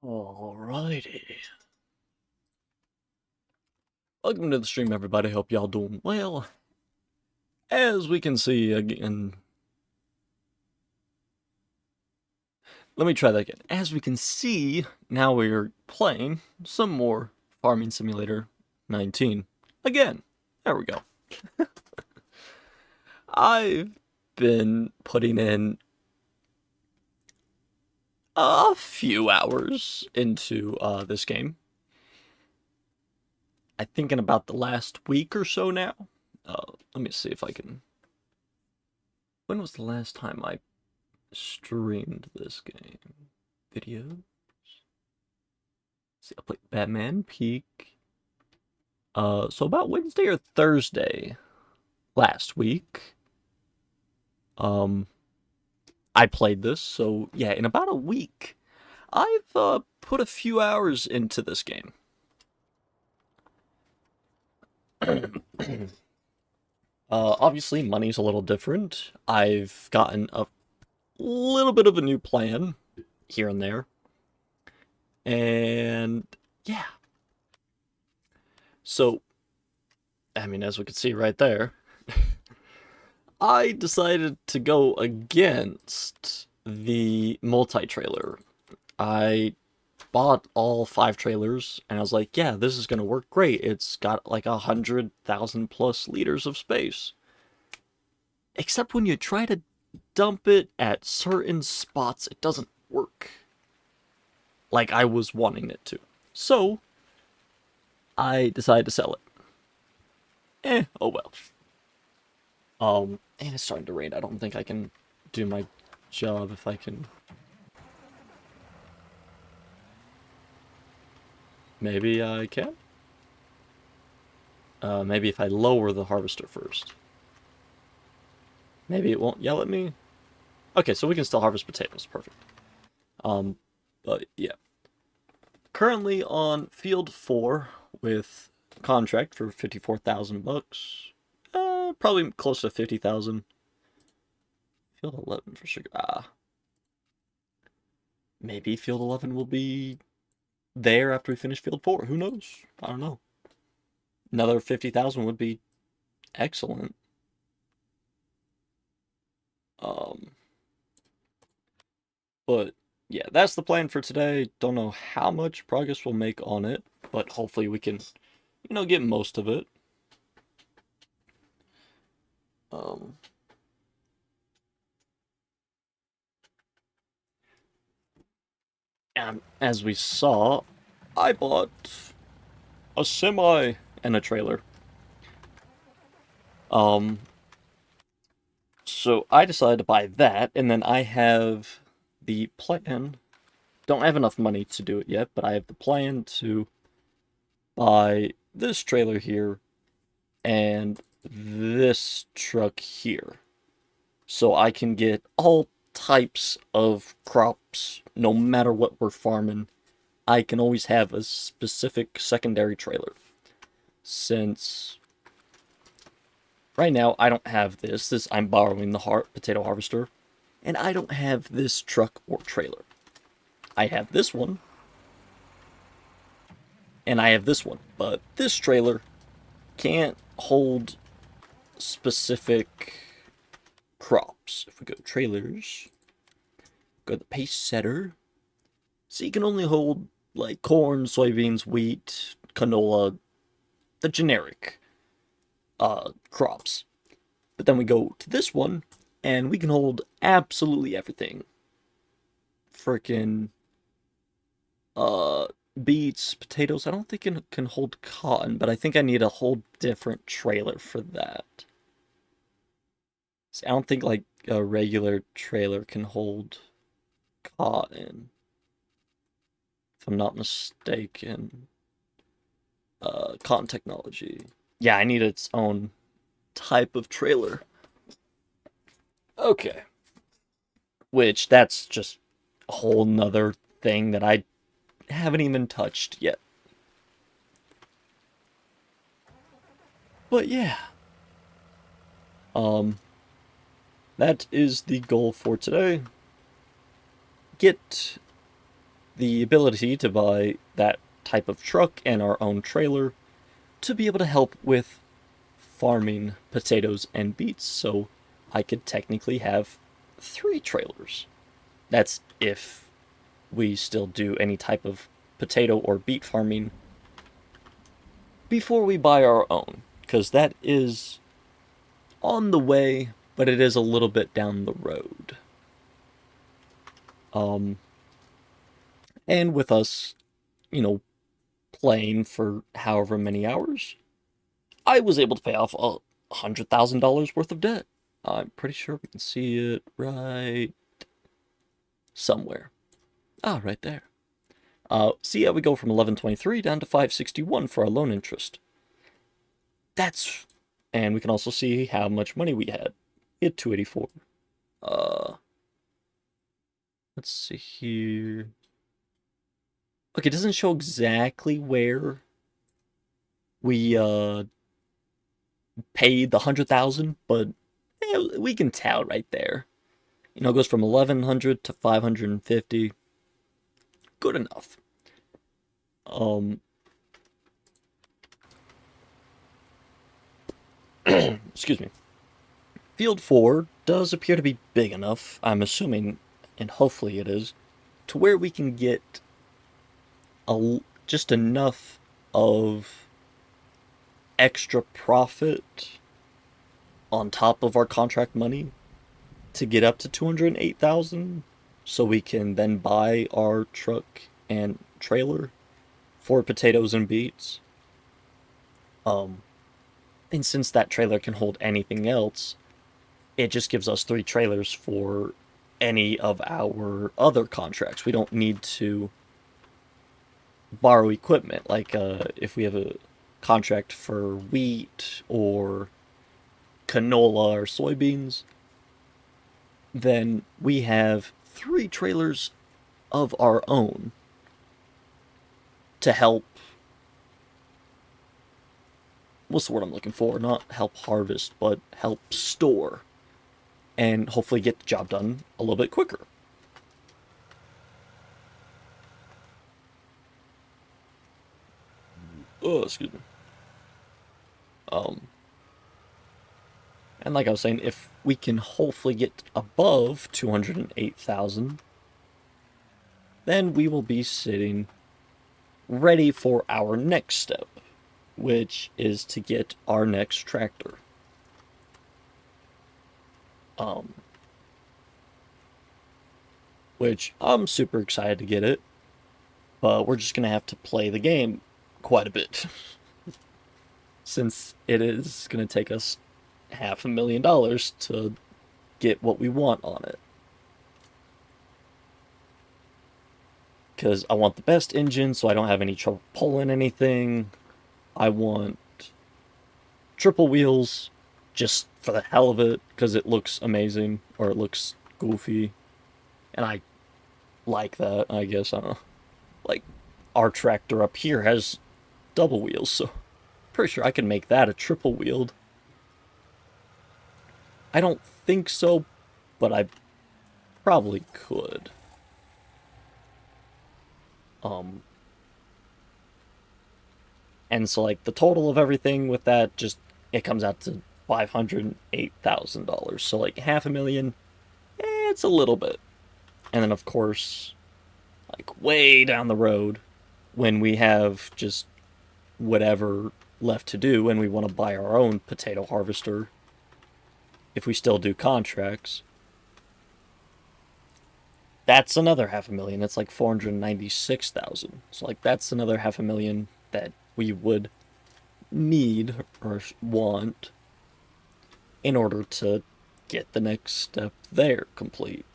Alrighty. Welcome to the stream, everybody. Hope y'all doing well. As we can see again... Let me try that again. As we can see, now we're playing some more Farming Simulator 19. Again. There we go. I've been putting in a few hours into this game. I think in about the last week or so now. Let me see if I can... When was the last time I streamed this game? Videos? See, I played Batman Peak. So about Wednesday or Thursday last week. I played this, so yeah, in about a week, I've put a few hours into this game. Obviously, money's a little different. I've gotten a little bit of a new plan here and there. And yeah. So, I mean, as we can see right there, I decided to go against the multi-trailer. I bought all 5 trailers, and I was like, yeah, this is gonna work great. It's got like 100,000 plus liters of space. Except when you try to dump it at certain spots, it doesn't work like I was wanting it to. So, I decided to sell it. Oh well. And it's starting to rain. I don't think I can do my job if I can... Maybe I can? Maybe if I lower the harvester first. Maybe it won't yell at me? Okay, so we can still harvest potatoes. Perfect. But yeah. Currently on field 4 with contract for 54,000 bucks. Probably close to 50,000. Field 11 for sugar. Maybe field 11 will be there after we finish field 4. Who knows? I don't know. Another 50,000 would be excellent. But yeah, that's the plan for today. Don't know how much progress we'll make on it, but hopefully we can, get most of it. And as we saw, I bought a semi and a trailer. So I decided to buy that, and then I have the plan. Don't have enough money to do it yet, but I have the plan to buy this trailer here and this truck here. So I can get all types of crops, no matter what we're farming. I can always have a specific secondary trailer. Since right now I don't have this I'm borrowing the potato harvester, and I don't have this truck or trailer. I have this one, and I have this one, but this trailer can't hold specific crops. If we go to trailers, go to the pace setter, so you can only hold like corn, soybeans, wheat, canola, the generic crops. But then we go to this one, and we can hold absolutely everything. Frickin' beets, potatoes. I don't think it can hold cotton, but I think I need a whole different trailer for that. See, I don't think like a regular trailer can hold cotton, if I'm not mistaken. Cotton technology. Yeah, I need its own type of trailer. Okay. Which, that's just a whole nother thing that I haven't even touched yet. But yeah. That is the goal for today. Get the ability to buy that type of truck and our own trailer to be able to help with farming potatoes and beets, so I could technically have 3 trailers. That's if we still do any type of potato or beet farming before we buy our own, because that is on the way, but it is a little bit down the road. And with us, you know, playing for however many hours, I was able to pay off $100,000 worth of debt. I'm pretty sure we can see it right somewhere. Ah, right there. See how we go from 1123 down to 561 for our loan interest. And we can also see how much money we had. We had 284. Let's see here. Okay, it doesn't show exactly where we paid the 100,000, but we can tell right there. You know, it goes from 1100 to 550. Good enough. Excuse me. Field 4 does appear to be big enough, I'm assuming, and hopefully it is, to where we can get just enough of extra profit on top of our contract money to get up to 208,000, so we can then buy our truck and trailer for potatoes and beets. And since that trailer can hold anything else, it just gives us 3 trailers for any of our other contracts. We don't need to borrow equipment, like if we have a contract for wheat or canola or soybeans, then we have 3 trailers of our own to help, what's the word I'm looking for? Not help harvest, but help store and hopefully get the job done a little bit quicker. Oh, excuse me. And like I was saying, if we can hopefully get above 208,000, then we will be sitting ready for our next step, which is to get our next tractor. Which I'm super excited to get it, but we're just gonna have to play the game quite a bit since it is gonna take us $500,000 to get what we want on it. Because I want the best engine so I don't have any trouble pulling anything. I want triple wheels just for the hell of it, because it looks amazing, or it looks goofy. And I like that, I guess. I don't know. Like, our tractor up here has double wheels, so pretty sure I can make that a triple wheeled. I don't think so, but I probably could. And so, like, the total of everything with that, just, it comes out to $508,000. So, like, $500,000, it's a little bit. And then, of course, like, way down the road, when we have just whatever left to do and we want to buy our own potato harvester, if we still do contracts, that's another $500,000. It's like 496,000. So, like, that's another $500,000 that we would need or want in order to get the next step there complete.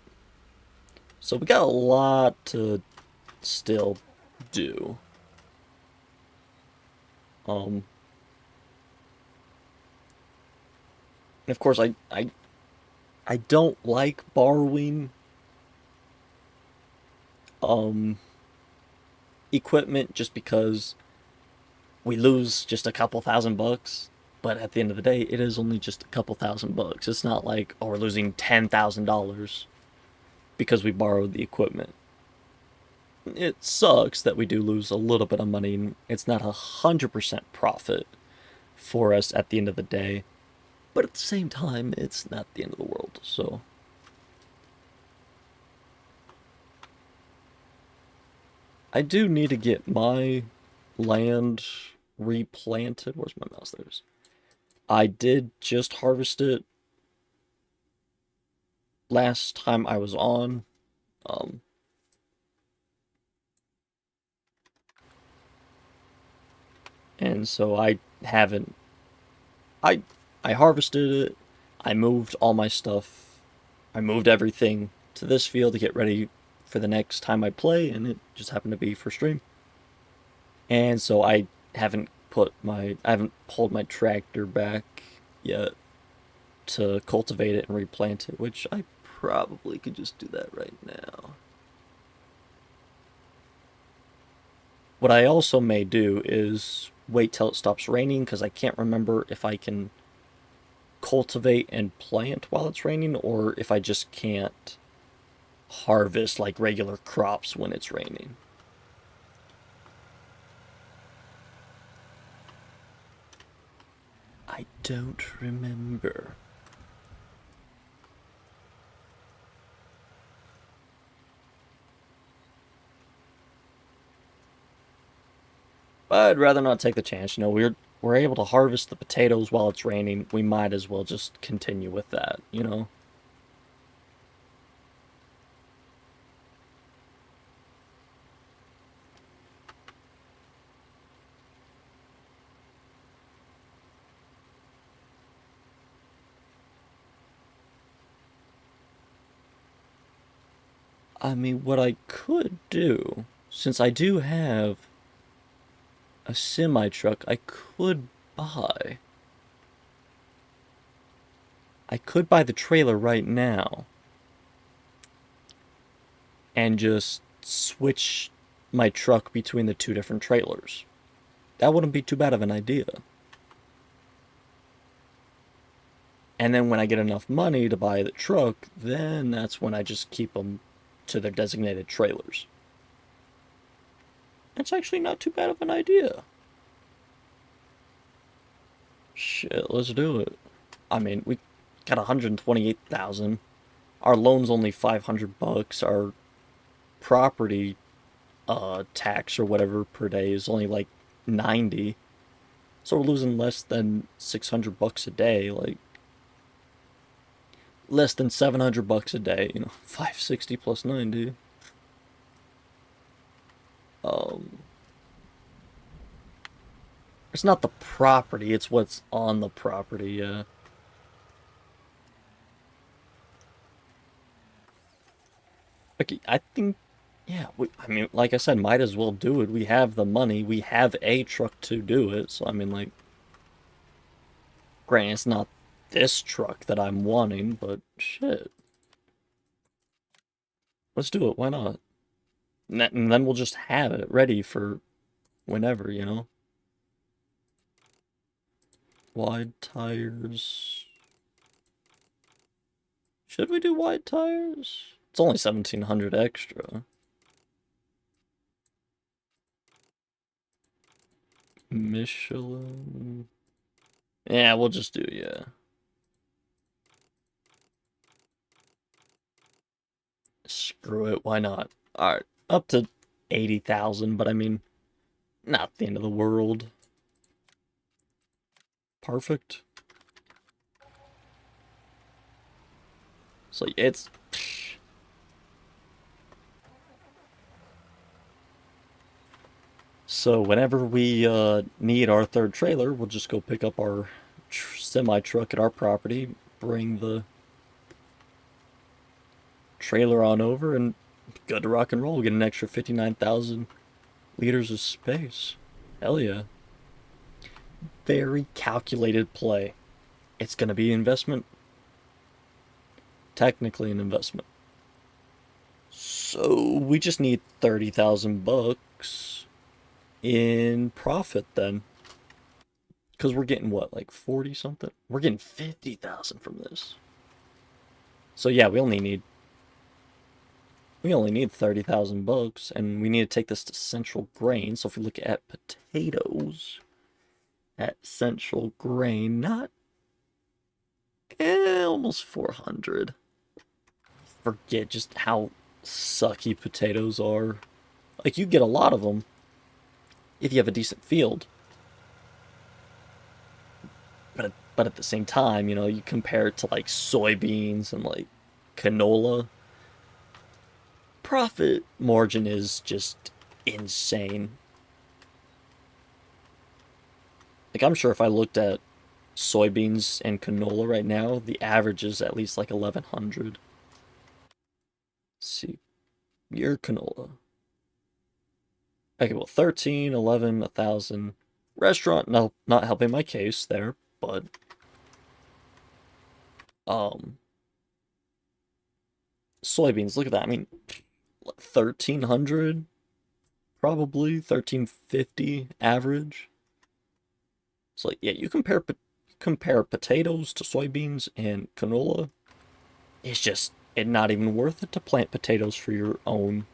So we got a lot to still do. And of course, I don't like borrowing equipment just because we lose just a couple $1,000. But at the end of the day, it is only just a couple $1,000. It's not like, oh, we're losing $10,000 because we borrowed the equipment. it sucks that we do lose a little bit of money. It's not 100% profit for us at the end of the day, but at the same time, it's not the end of the world. So I do need to get my land replanted. Where's my mouse? There it is. I did just harvest it last time I was on. Um, and so I haven't. I I harvested it. I moved all my stuff. I moved everything to this field to get ready for the next time I play, and it just happened to be for stream. And so I haven't pulled my tractor back yet to cultivate it and replant it, which I probably could just do that right now. What I also may do is wait till it stops raining, because I can't remember if I can cultivate and plant while it's raining, or if I just can't harvest like regular crops when it's raining. I don't remember. But I'd rather not take the chance. You know, we're able to harvest the potatoes while it's raining. We might as well just continue with that, you know? I mean, what I could do, since I do have a semi truck, buy. I could buy the trailer right now and just switch my truck between the two different trailers. That wouldn't be too bad of an idea. And then when I get enough money to buy the truck, then that's when I just keep them to their designated trailers. That's actually not too bad of an idea. Shit, let's do it. I mean, we got 128,000. Our loan's only 500 bucks. Our property tax or whatever per day is only like 90. So we're losing less than 600 bucks a day, like less than 700 bucks a day, you know, 560 plus 90. Um it's not the property, it's what's on the property, yeah. Okay, I think yeah, I mean, like I said, might as well do it. We have the money, we have a truck to do it. So I mean, like, granted, it's not this truck that I'm wanting, but shit. Let's do it. Why not? And then we'll just have it ready for whenever, you know? Wide tires. Should we do wide tires? It's only 1,700 extra. Michelin. Yeah, we'll just do, yeah. Screw it, why not? Alright, up to 80,000, but I mean, not the end of the world. Perfect. So it's... So whenever we need our third trailer, we'll just go pick up our semi-truck at our property, bring the trailer on over, and good to rock and roll. We'll get an extra 59,000 liters of space. Hell yeah. Very calculated play. It's going to be investment. Technically an investment. So we just need 30,000 bucks in profit then. Because we're getting what, like 40 something? We're getting 50,000 from this. So yeah, we only need We only need 30,000 bucks, and we need to take this to Central Grain. So if we look at potatoes at Central Grain, not almost 400. Forget just how sucky potatoes are. Like, you get a lot of them if you have a decent field. But at the same time, you know, you compare it to like soybeans and like canola, profit margin is just insane. Like, I'm sure if I looked at soybeans and canola right now, the average is at least like 1100. Let's see, your canola. Okay, well, 13, 11, 1000. Restaurant, no, not helping my case there, but um, soybeans, look at that. I mean, 1300, probably 1350 average. So like, yeah, you compare potatoes to soybeans and canola. It's just not even worth it to plant potatoes for your own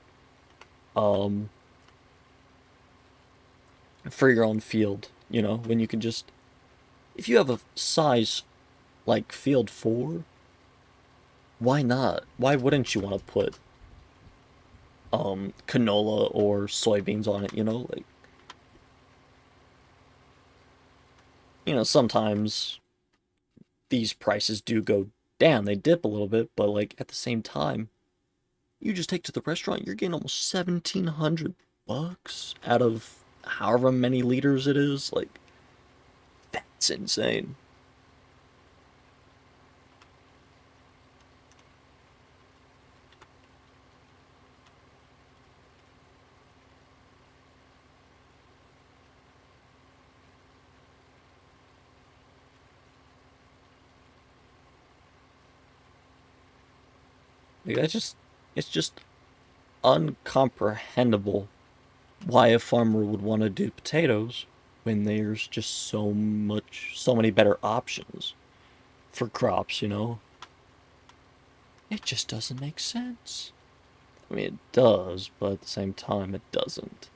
um field, you know, when you can just, if you have a size like field 4, why not? Why wouldn't you want to put canola or soybeans on it, you know? Like, you know, sometimes these prices do go down, they dip a little bit, but like at the same time, you just take to the restaurant, you're getting almost 1700 bucks out of however many liters it is. Like, that's insane. Like, it's just uncomprehendable why a farmer would want to do potatoes when there's just so many better options for crops, you know? It just doesn't make sense. I mean, it does, but at the same time, it doesn't.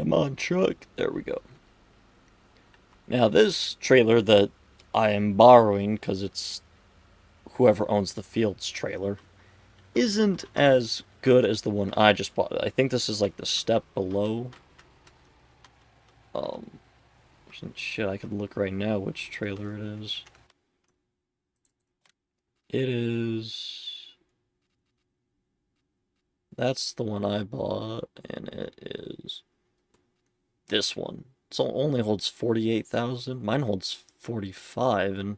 Come on, truck. There we go. Now, this trailer that I am borrowing, because it's whoever owns the field's trailer, isn't as good as the one I just bought. I think this is like the step below. Um, shit, I could look right now which trailer it is. It is... That's the one I bought, and it is this one. So it only holds 48,000. Mine holds 45, and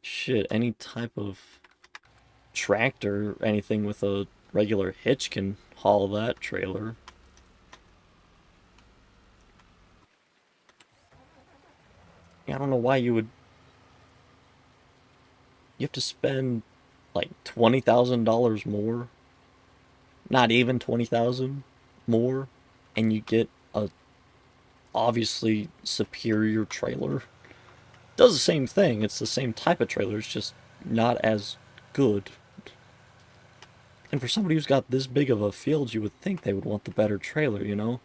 shit, any type of tractor, anything with a regular hitch can haul that trailer. I don't know why you would. You have to spend like $20,000 more, not even 20,000 more, and you get a obviously superior trailer. Does the same thing. It's the same type of trailer. It's just not as good. And for somebody who's got this big of a field, you would think they would want the better trailer, you know?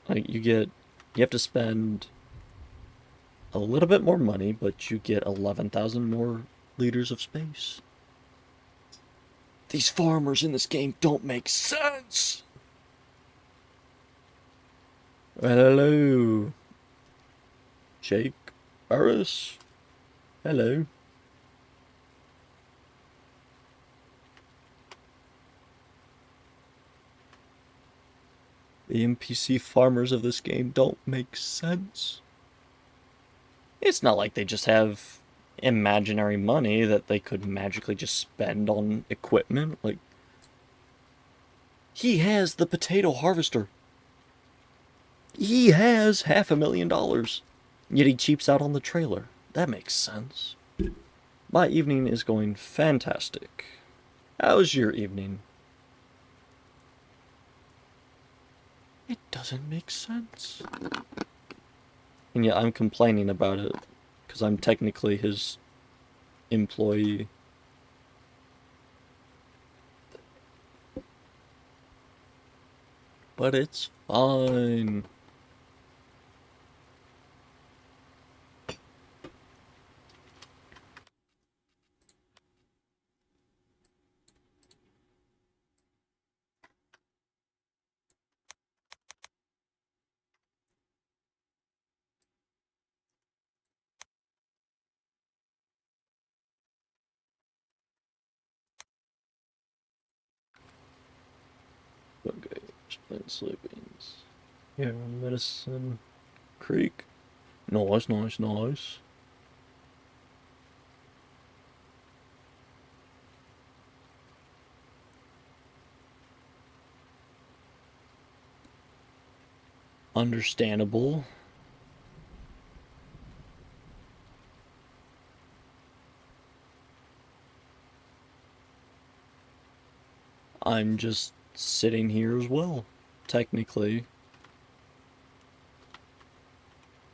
Like, you have to spend a little bit more money, but you get 11,000 more liters of space. These farmers in this game don't make sense! Well, hello, Jake Burris. Hello. The NPC farmers of this game don't make sense. It's not like they just have imaginary money that they could magically just spend on equipment. Like, he has the potato harvester. He has $500,000, yet he cheaps out on the trailer. That makes sense. My evening is going fantastic. How's your evening? It doesn't make sense. And yet I'm complaining about it, because I'm technically his employee. But it's fine. Okay, plant soybeans. Here, Medicine Creek. Nice, nice, nice. Understandable. I'm just sitting here as well, technically.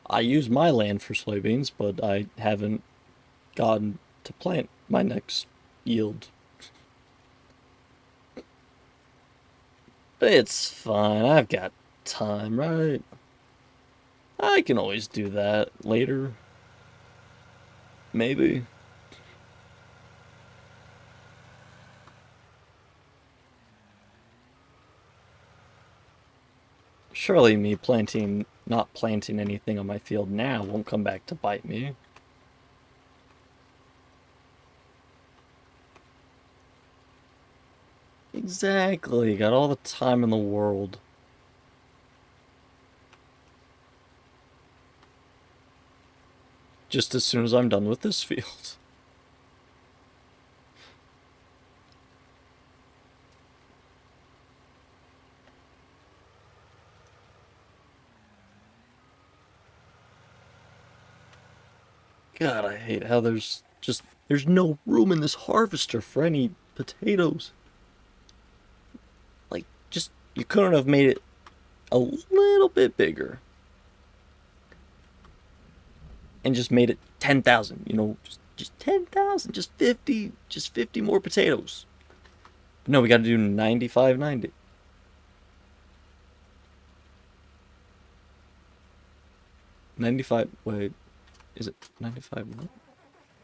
I use my land for soybeans, but I haven't gotten to plant my next yield. But it's fine, I've got time, right? I can always do that later. Maybe. Surely me not planting anything on my field now won't come back to bite me. Exactly, got all the time in the world. Just as soon as I'm done with this field. God, I hate how there's no room in this harvester for any potatoes. Like, just, you couldn't have made it a little bit bigger. And just made it 10,000, just 10,000, just 50 more potatoes. But no, we gotta do 95.90. 95, wait, is it 95?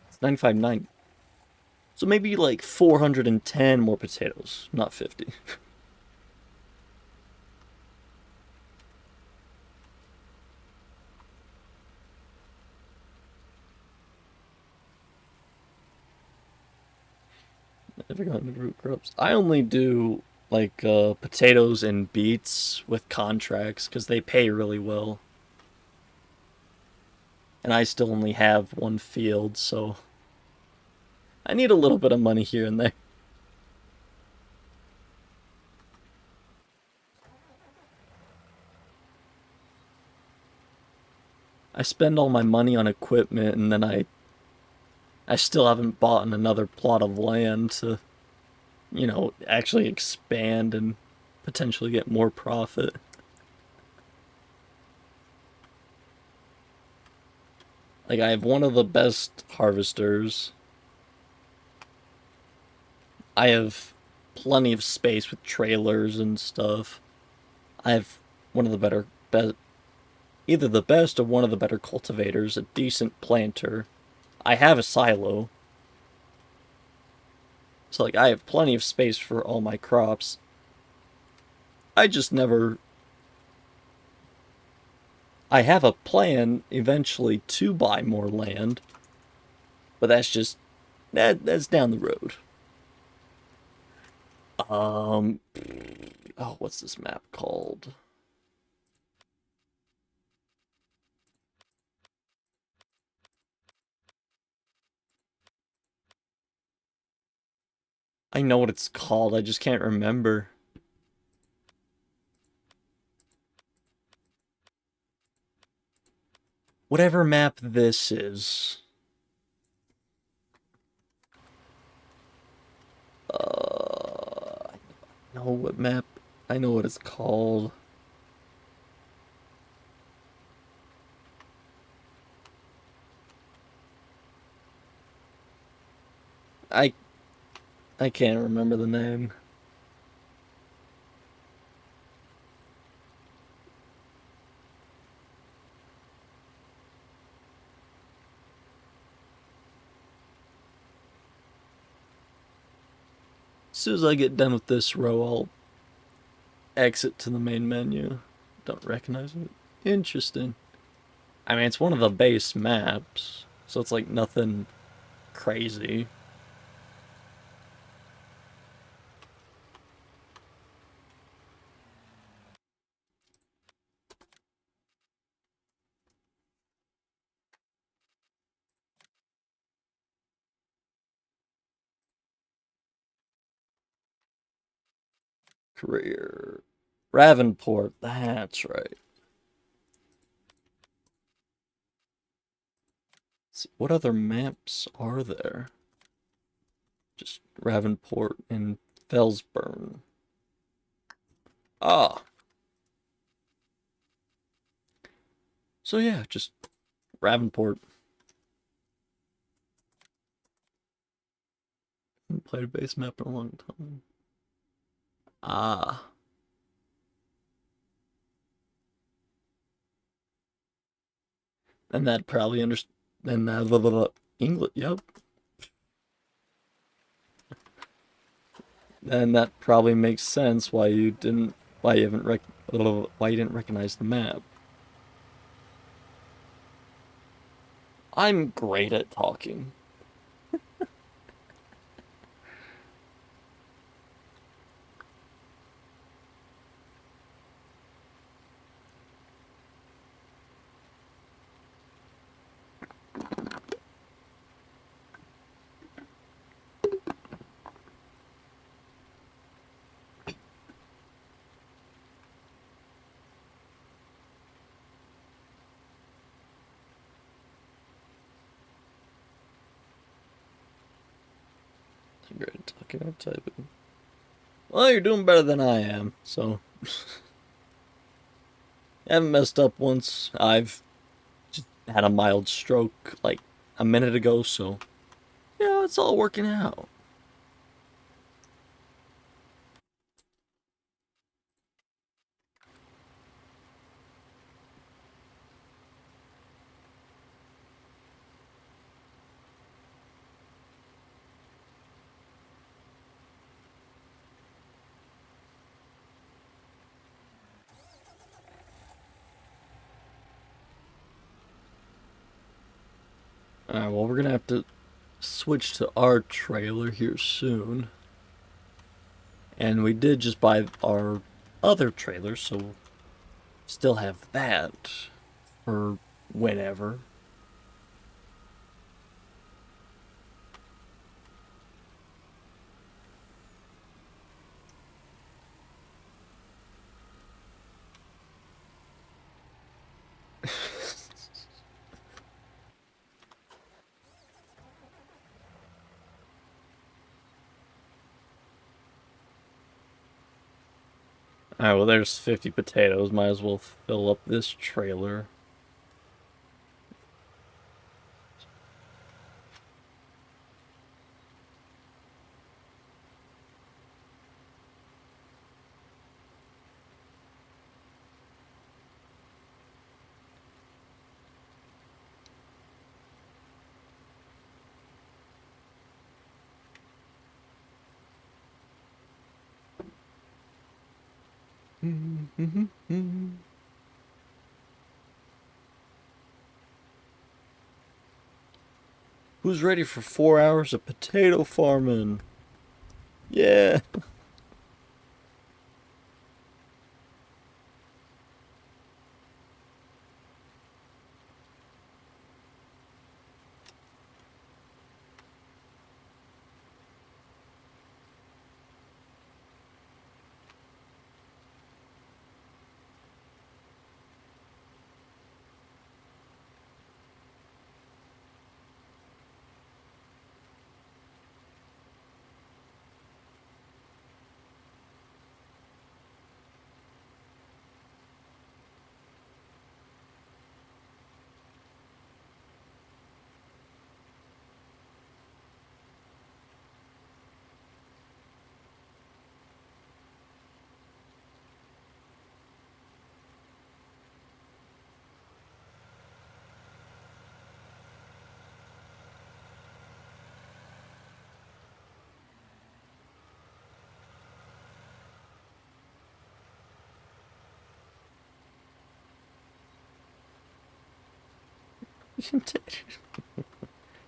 It's 95.90. So maybe like 410 more potatoes, not 50. Never gotten into root crops. I only do like potatoes and beets with contracts because they pay really well. And I still only have one field, so I need a little bit of money here and there. I spend all my money on equipment and then I still haven't bought another plot of land to, actually expand and potentially get more profit. Like I have one of the best harvesters. I have plenty of space with trailers and stuff. I have one of the either the best or one of the better cultivators, a decent planter. I have a silo. So like I have plenty of space for all my crops. I just never I have a plan eventually to buy more land, but that's down the road. Um oh, what's this map called? I know what it's called, I just can't remember. whatever map this is. I know what map. I know what it's called. I I can't remember the name. As soon as I get done with this row, I'll exit to the main menu. Don't recognize it. Interesting. I mean, it's one of the base maps, so it's like nothing crazy. Career. Ravenport, that's right. Let's see, what other maps are there? Just Ravenport and Felsburn. Ah. So yeah, just Ravenport. Haven't played a base map in a long time. Ah. And that probably understand. And England, yep. And that probably makes sense why you didn't, why you haven't why you didn't recognize the map. I'm great at talking. I'm great at talking or typing. Well, you're doing better than I am, so I haven't messed up once. I've just had a mild stroke like a minute ago, so yeah, it's all working out. Alright, well, we're gonna have to switch to our trailer here soon. And we did just buy our other trailer, so still have that for whenever. Alright, well, there's 50 potatoes. Might as well fill up this trailer. Who's ready for 4 hours of potato farming? Yeah.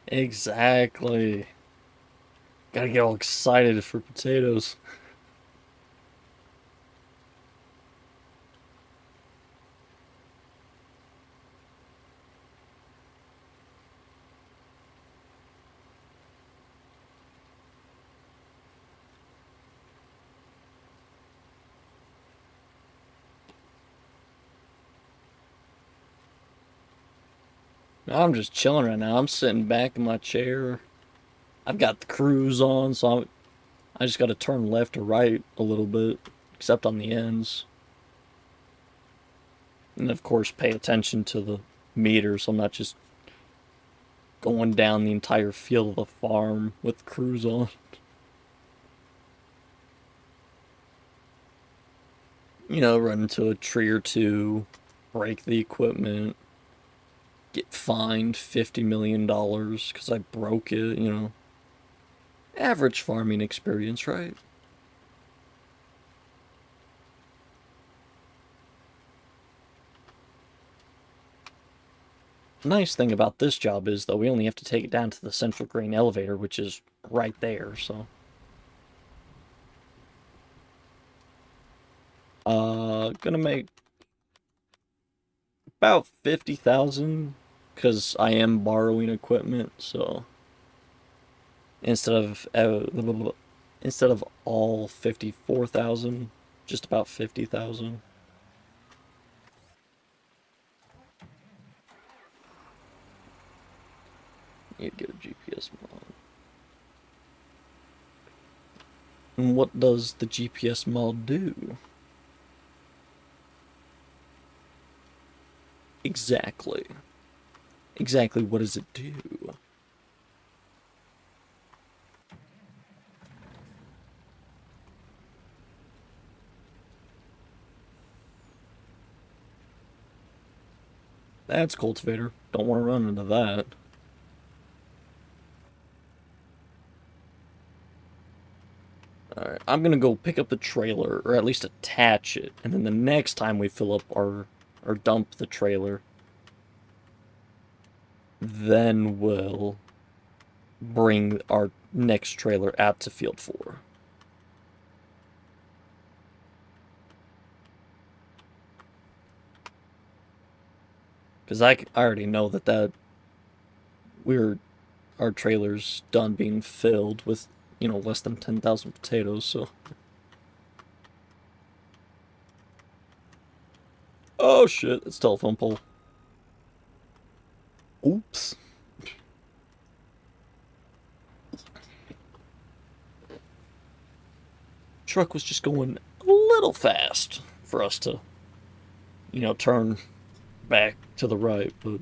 Exactly. Gotta get all excited for potatoes. I'm just chilling right now. I'm sitting back in my chair. I've got the cruise on, so I just got to turn left or right a little bit, except on the ends. And of course, pay attention to the meter, so I'm not just going down the entire field of the farm with cruise on. You know, run into a tree or two, break the equipment, get fined $50 million because I broke it, you know. Average farming experience, right? The nice thing about this job is, though, we only have to take it down to the central grain elevator, which is right there, so. Gonna make about 50,000 because I am borrowing equipment, so instead of instead of all 54,000, just about 50,000. Need to get a GPS mod. And what does the GPS mod do? Exactly. Exactly what does it do? That's cultivator. Don't want to run into that. Alright, I'm gonna go pick up the trailer, or at least attach it, and then the next time we fill up or dump the trailer, then we'll bring our next trailer out to Field 4. Because I already know that we're our trailer's done being filled with, you know, less than 10,000 potatoes, so. Oh shit, it's telephone pole. Oops. Truck was just going a little fast for us to, you know, turn back to the right, but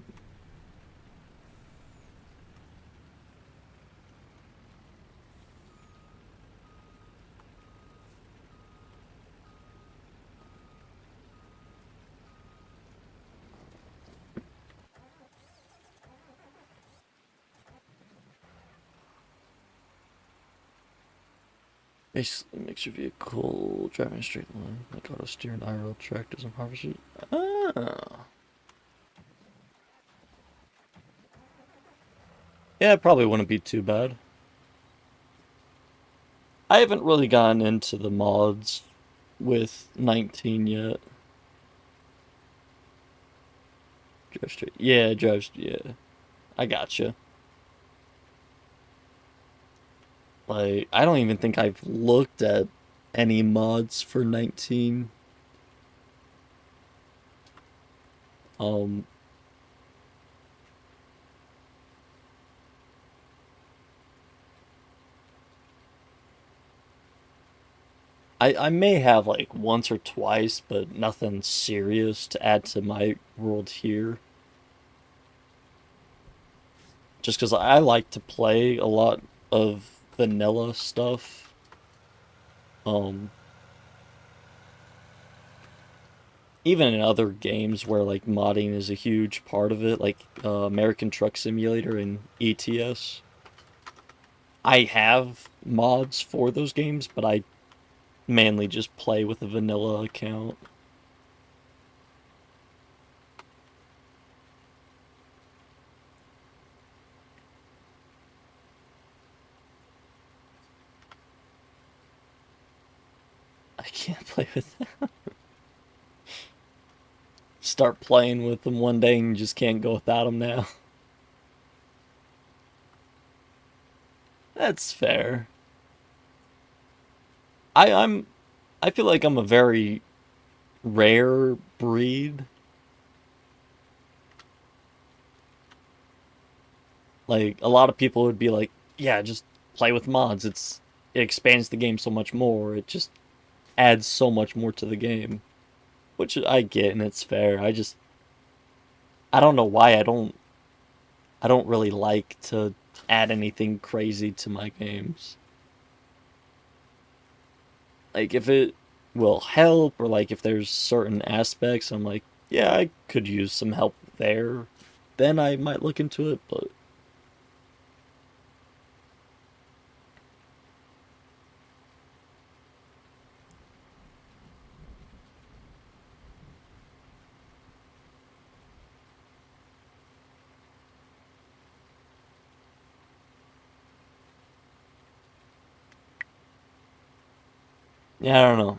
basically makes your vehicle driving a straight line, like auto steer and IRL tractors and harvesters. Ah. Yeah, it probably wouldn't be too bad. I haven't really gotten into the mods with 19 yet. Drive straight. Yeah, drives. Yeah, I gotcha. Like, I don't even think I've looked at any mods for 19. Um, I may have like once or twice, but nothing serious to add to my world here. Just because I like to play a lot of vanilla stuff. Um, Even in other games where like modding is a huge part of it, like American Truck Simulator and ETS. I have mods for those games, but I mainly just play with a vanilla account. I can't play with them. Start playing with them one day and you just can't go without them now. That's fair. I'm I feel like I'm a very rare breed. Like a lot of people would be like, yeah, just play with mods. It expands the game so much more. It just adds so much more to the game, which I get and it's fair. I don't know why I don't really like to add anything crazy to my games. Like if it will help or like if there's certain aspects I'm like, yeah, I could use some help there, then I might look into it, but yeah, I don't know.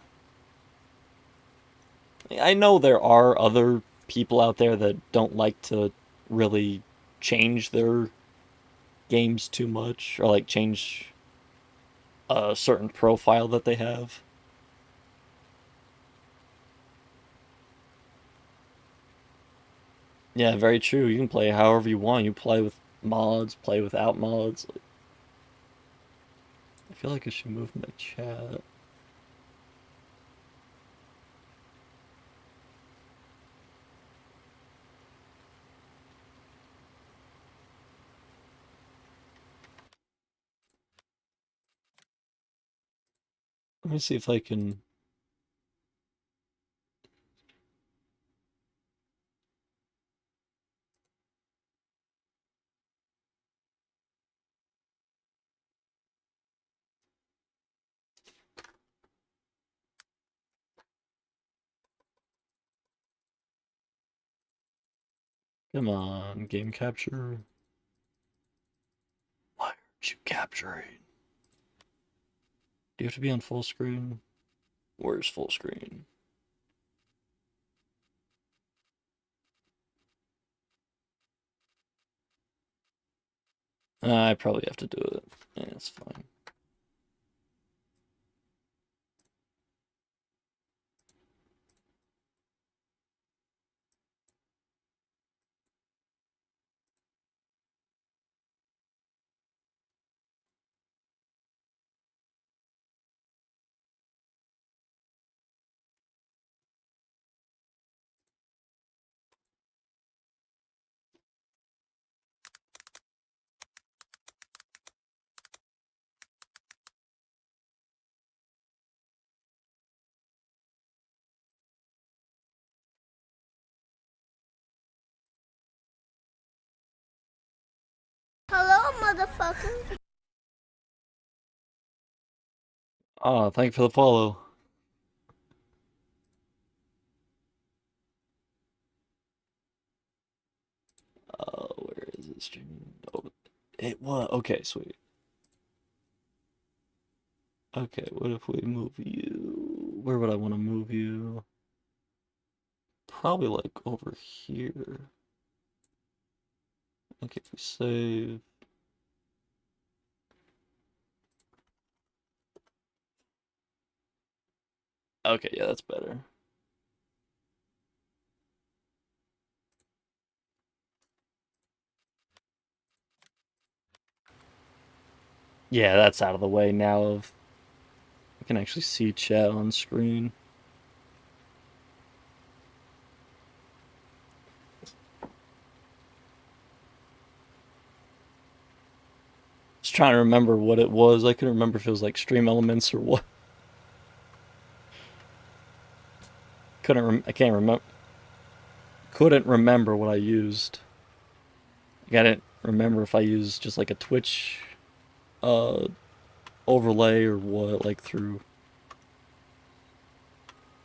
I know there are other people out there that don't like to really change their games too much or like change a certain profile that they have. Yeah, very true. You can play however you want. You play with mods, play without mods. I feel like I should move my chat. Let me see if I can. Come on, game capture. Why aren't you capturing? Do you have to be on full screen? Where's full screen? I probably have to do it. Yeah, it's fine. Hello, motherfucker. Oh, thank you for the follow. Where is it streaming? Oh, it was. Okay, sweet. Okay, what if we move you? Where would I want to move you? Probably like over here. Okay, if we save. Okay, yeah, that's better. Yeah, that's out of the way now of I can actually see chat on screen. Just trying to remember what it was. I couldn't remember if it was like Stream Elements or what. I can't remember. Couldn't remember what I used. Like, I didn't remember if I used just like a Twitch uh overlay or what, like through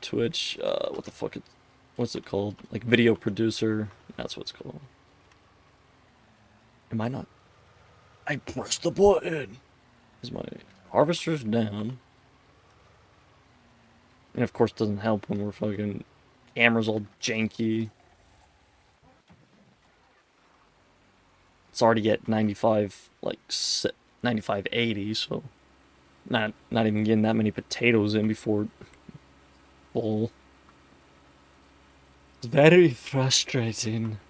Twitch. What the fuck? What's it called? Like video producer. That's what it's called. Am I not? I pressed the button. Is my harvester's down? And of course, it doesn't help when we're fucking camera's all janky. It's already at 95, like 9580, so not even getting that many potatoes in before full. It's very frustrating.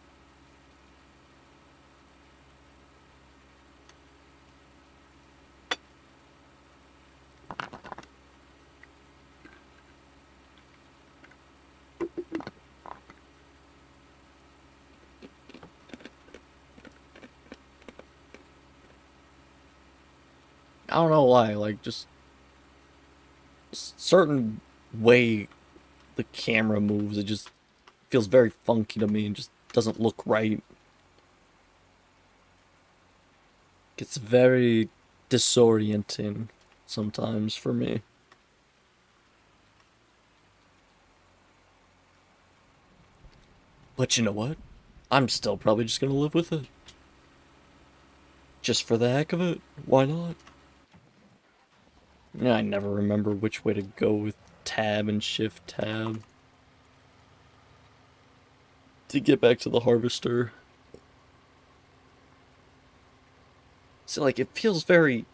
I don't know why, like, just certain way the camera moves, it just feels very funky to me and just doesn't look right. It's very disorienting sometimes for me. But you know what? I'm still probably just gonna live with it. Just for the heck of it. Why not? Yeah, I never remember which way to go with tab and shift tab. To get back to the harvester. So, like, it feels very...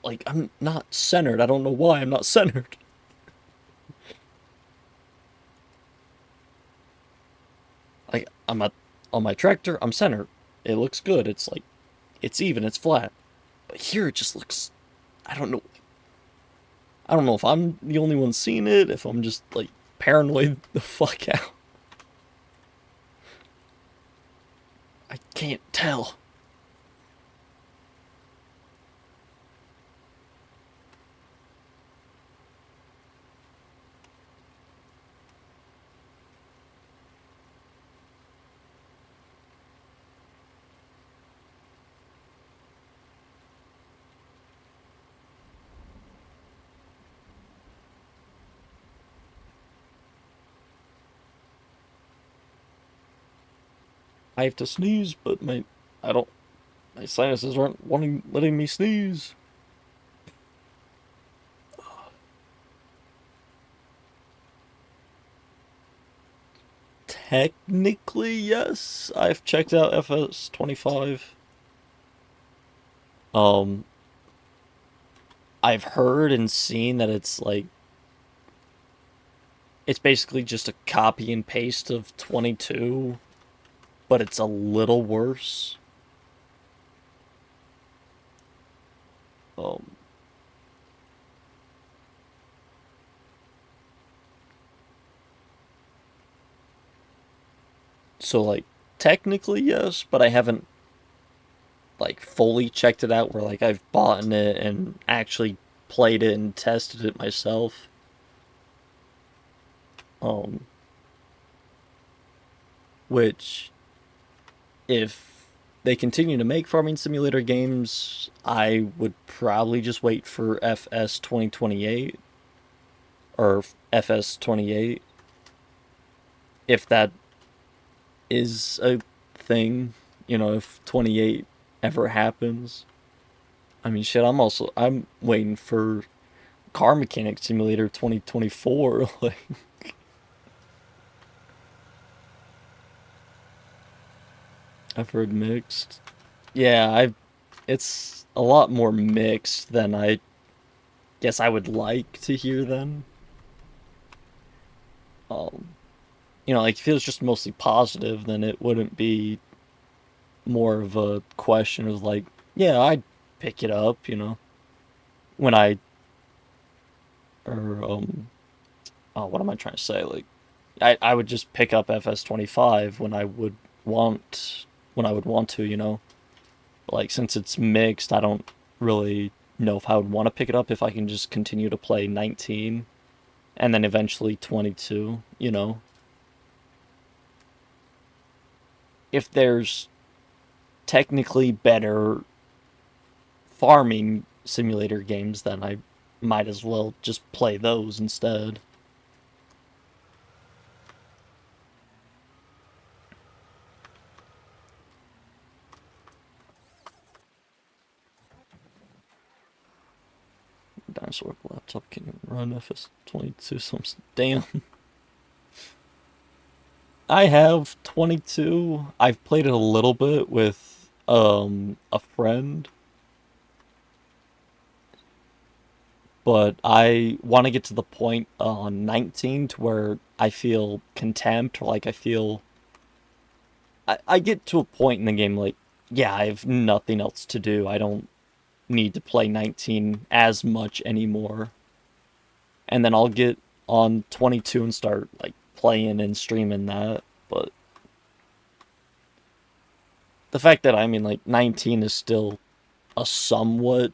like, I'm not centered. I don't know why I'm not centered. Like, on my tractor, I'm centered. It looks good. It's like, it's even, it's flat. But here it just looks... I don't know. I don't know if I'm the only one seeing it, if I'm just, like, paranoid the fuck out. I can't tell. I have to sneeze, but I don't, my sinuses aren't letting me sneeze. Technically, yes. I've checked out FS25. Um, I've heard and seen that it's basically just a copy and paste of 22, but it's a little worse. Um, so like technically yes, but I haven't like fully checked it out where like I've bought it and actually played it and tested it myself. Um, which if they continue to make farming simulator games, I would probably just wait for FS 2028 or FS 28 if that is a thing, you know, if 28 ever happens. I mean, shit, I'm waiting for Car Mechanic Simulator 2024. Like, I've heard mixed. Yeah, it's a lot more mixed than I guess I would like to hear then. Um, you know, like if it was just mostly positive, then it wouldn't be more of a question of like, yeah, I'd pick it up, you know, when I or oh, what am I trying to say? Like, I would just pick up FS25 when I would want to, you know. But like since it's mixed, I don't really know if I would want to pick it up if I can just continue to play 19 and then eventually 22, you know. If there's technically better farming simulator games, then I might as well just play those instead. dinosaur laptop can run FS22, so damn. I have 22. I've played it a little bit with a friend, but I want to get to the point on 19 to where I feel contempt, or like I feel I get to a point in the game like, yeah, I have nothing else to do. I don't need to play 19 as much anymore. And then I'll get on 22 and start like playing and streaming that. But the fact that, I mean, like 19 is still a somewhat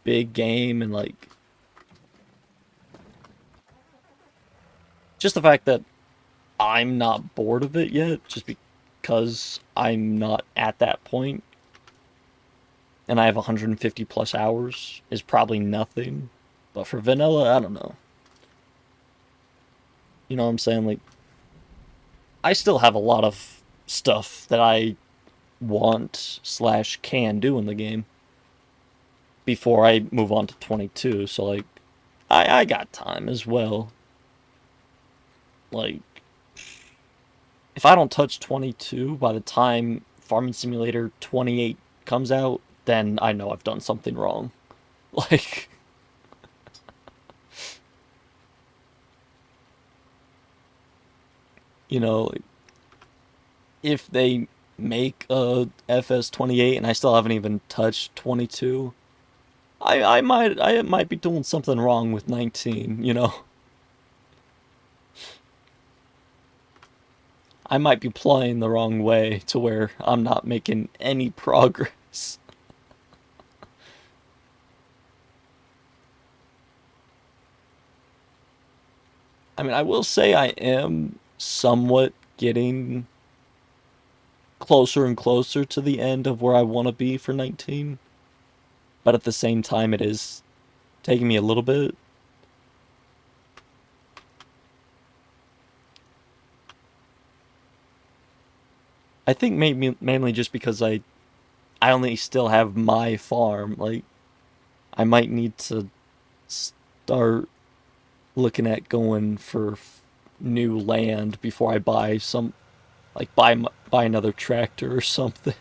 big game, and like just the fact that I'm not bored of it yet, just because I'm not at that point, and I have 150 plus hours, is probably nothing. But for vanilla, I don't know. You know what I'm saying? Like, I still have a lot of stuff that I want slash can do in the game before I move on to 22. So like, I got time as well. Like, if I don't touch 22 by the time Farming Simulator 28 comes out, then I know I've done something wrong. Like, you know, if they make a FS28 and I still haven't even touched 22, I might be doing something wrong with 19, you know. I might be playing the wrong way to where I'm not making any progress. I mean, I will say I am somewhat getting closer and closer to the end of where I want to be for 19, but at the same time, it is taking me a little bit. I think maybe mainly just because I only still have my farm. Like, I might need to start looking at going for new land before I buy some, like buy another tractor or something.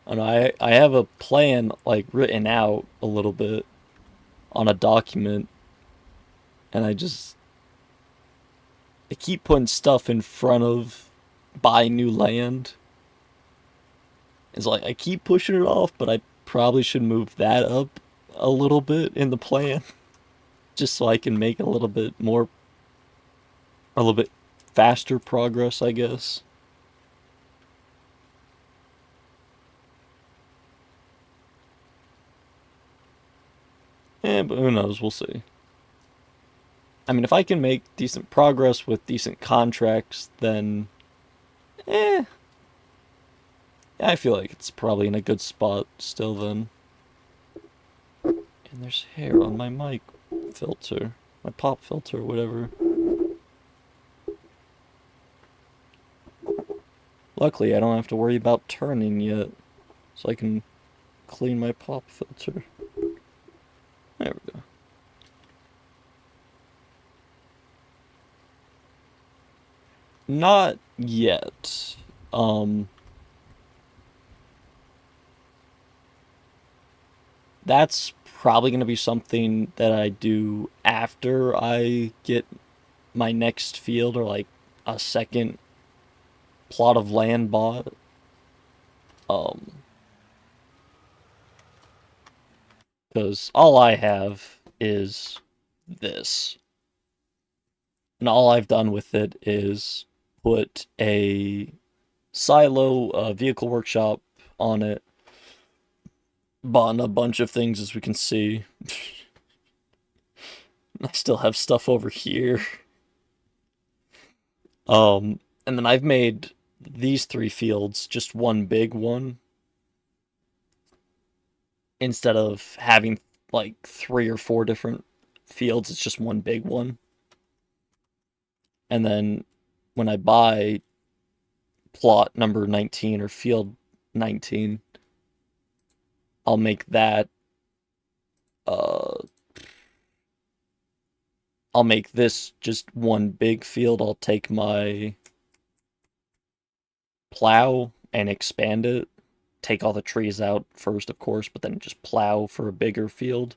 And I have a plan like written out a little bit on a document, and I keep putting stuff in front of buy new land. It's like I keep pushing it off, but I probably should move that up a little bit in the plan just so I can make a little bit faster progress, I guess. But who knows? We'll see. I mean, if I can make decent progress with decent contracts, then eh, I feel like it's probably in a good spot still then. And there's hair on my mic filter, my pop filter, whatever. Luckily, I don't have to worry about turning yet, so I can clean my pop filter. There we go. Not yet. That's probably going to be something that I do after I get my next field, or like a second plot of land bought. Um, because all I have is this. And all I've done with it is put a silo, a vehicle workshop on it, bought a bunch of things as we can see. I still have stuff over here. And then I've made these three fields just one big one instead of having like three or four different fields. It's just one big one. And then when I buy plot number 19 or field 19, I'll make that uh I'll make this just one big field. I'll take my plow and expand it. Take all the trees out first, of course, but then just plow for a bigger field.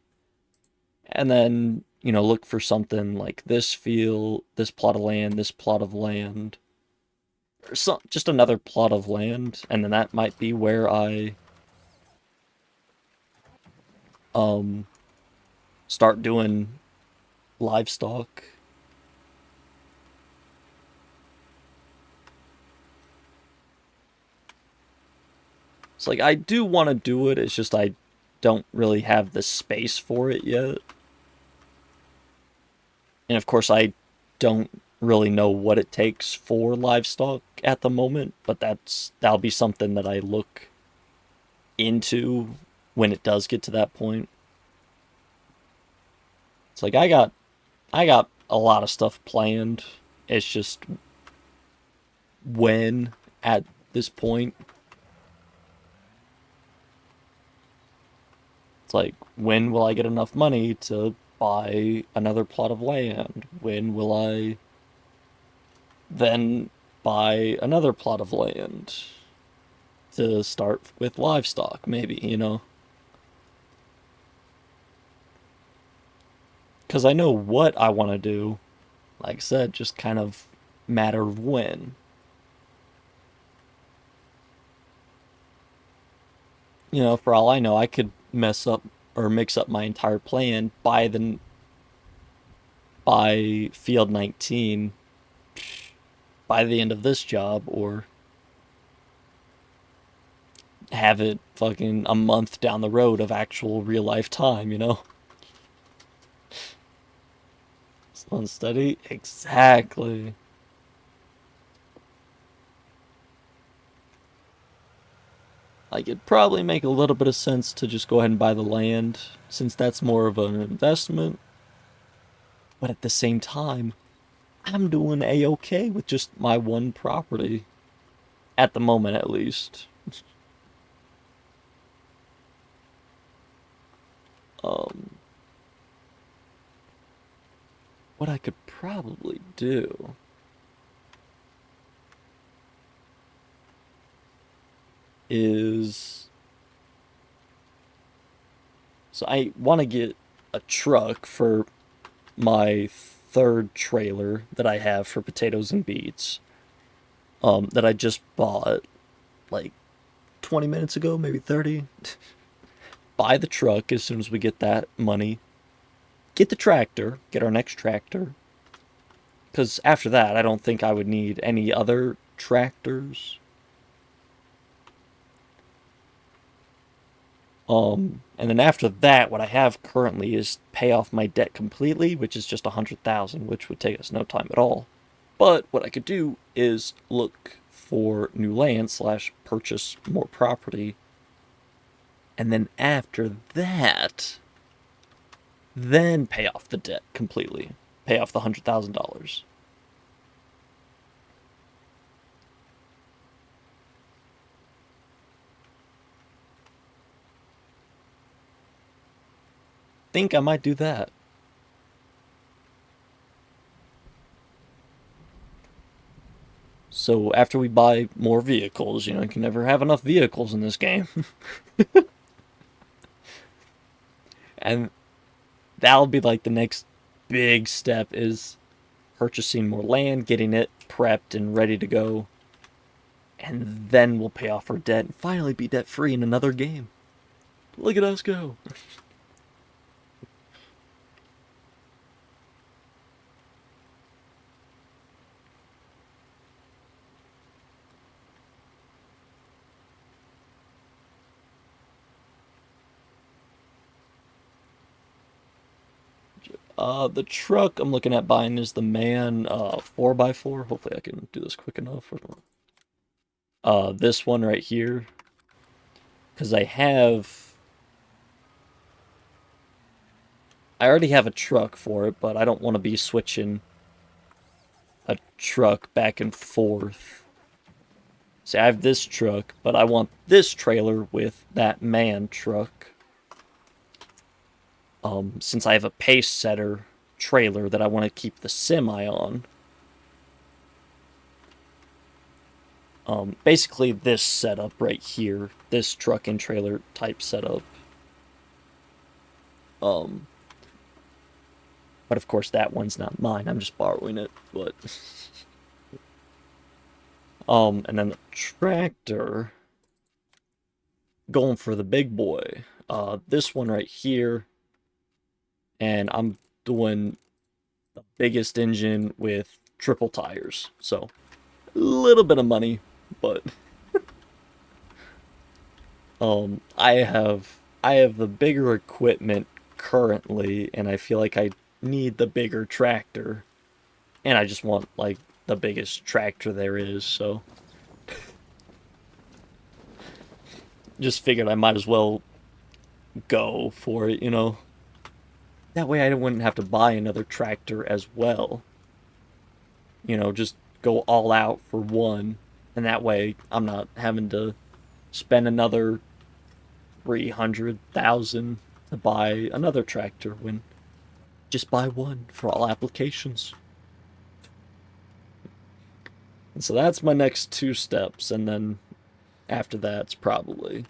And then, look for something like this field, this plot of land, this plot of land, or just another plot of land, and then that might be where I um start doing livestock. It's like I do want to do it, it's just I don't really have the space for it yet. And of course I don't really know what it takes for livestock at the moment, but that'll be something that I look into when it does get to that point. It's like I got a lot of stuff planned. It's just when at this point. It's like, when will I get enough money to buy another plot of land? When will I then buy another plot of land to start with livestock, maybe? Because I know what I want to do. Like I said, just kind of matter of when. For all I know, I could mess up or mix up my entire plan by field 19 by the end of this job, or have it fucking a month down the road of actual real life time. Slow and steady? Exactly. Like, it'd probably make a little bit of sense to just go ahead and buy the land, since that's more of an investment. But at the same time, I'm doing a-okay with just my one property. At the moment, at least. Um, what I could probably do is, so I want to get a truck for my third trailer that I have for potatoes and beets, that I just bought like 20 minutes ago, maybe 30. Buy the truck as soon as we get that money. Get the tractor, get our next tractor. Because after that, I don't think I would need any other tractors. And then after that, what I have currently is pay off my debt completely, which is just 100,000, which would take us no time at all. But what I could do is look for new land slash purchase more property. And then after that, then pay off the debt completely. Pay off the $100,000. Think I might do that. So after we buy more vehicles, you can never have enough vehicles in this game. And that'll be like the next big step, is purchasing more land, getting it prepped and ready to go. And then we'll pay off our debt and finally be debt free in another game. Look at us go. The truck I'm looking at buying is the MAN 4x4. Hopefully I can do this quick enough. This one right here. Because I already have a truck for it, but I don't want to be switching a truck back and forth. See, I have this truck, but I want this trailer with that man truck. Since I have a pace setter trailer that I want to keep the semi on. Basically this setup right here, this truck and trailer type setup. But of course that one's not mine, I'm just borrowing it, but... and then the tractor, going for the big boy. This one right here, and I'm doing the biggest engine with triple tires, so a little bit of money, but I have the bigger equipment currently, and I feel like I need the bigger tractor, and I just want like the biggest tractor there is, so just figured I might as well go for it, you know. That way I wouldn't have to buy another tractor as well. You know, just go all out for one, and that way I'm not having to spend another 300,000 to buy another tractor when just buy one for all applications. And so that's my next 2 steps, and then after that's probably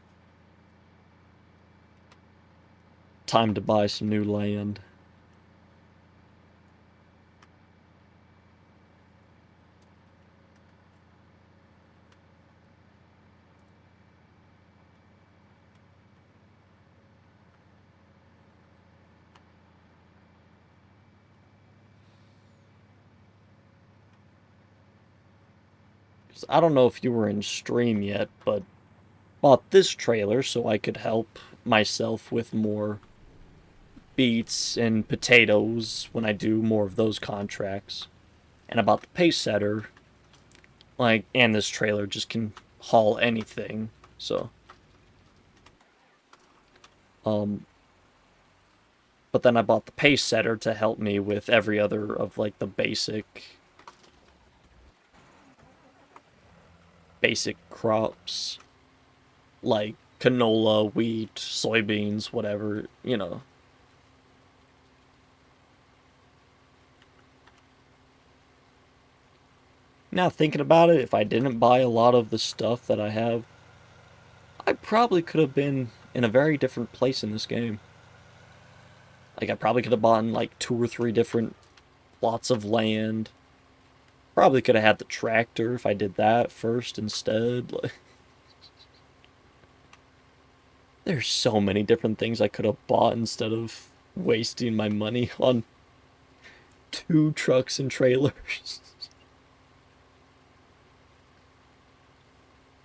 time to buy some new land. I don't know if you were in stream yet, but bought this trailer so I could help myself with more beets and potatoes when I do more of those contracts. And I bought the pace setter, like, and this trailer just can haul anything, so. But then I bought the pace setter to help me with every other of, like, the basic crops, like canola, wheat, soybeans, whatever, you know. Now thinking about it, if I didn't buy a lot of the stuff that I have, I probably could have been in a very different place in this game. Like, I probably could have bought like 2 or 3 different plots of land. Probably could have had the tractor if I did that first instead. Like, there's so many different things I could have bought instead of wasting my money on 2 trucks and trailers.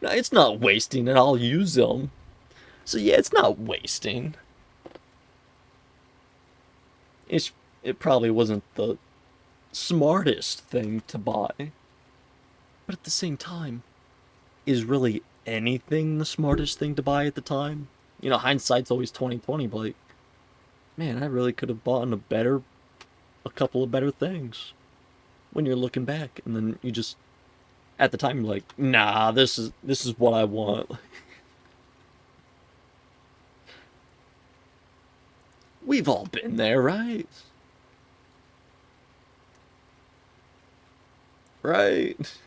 No, it's not wasting it, I'll use them. So yeah, it's not wasting. It probably wasn't the smartest thing to buy. But at the same time, is really anything the smartest thing to buy at the time? You know, hindsight's always 20/20, but like, man, I really could have bought a couple of better things when you're looking back, and then you just, at the time, you're like, nah, this is what I want. We've all been there, right? Right?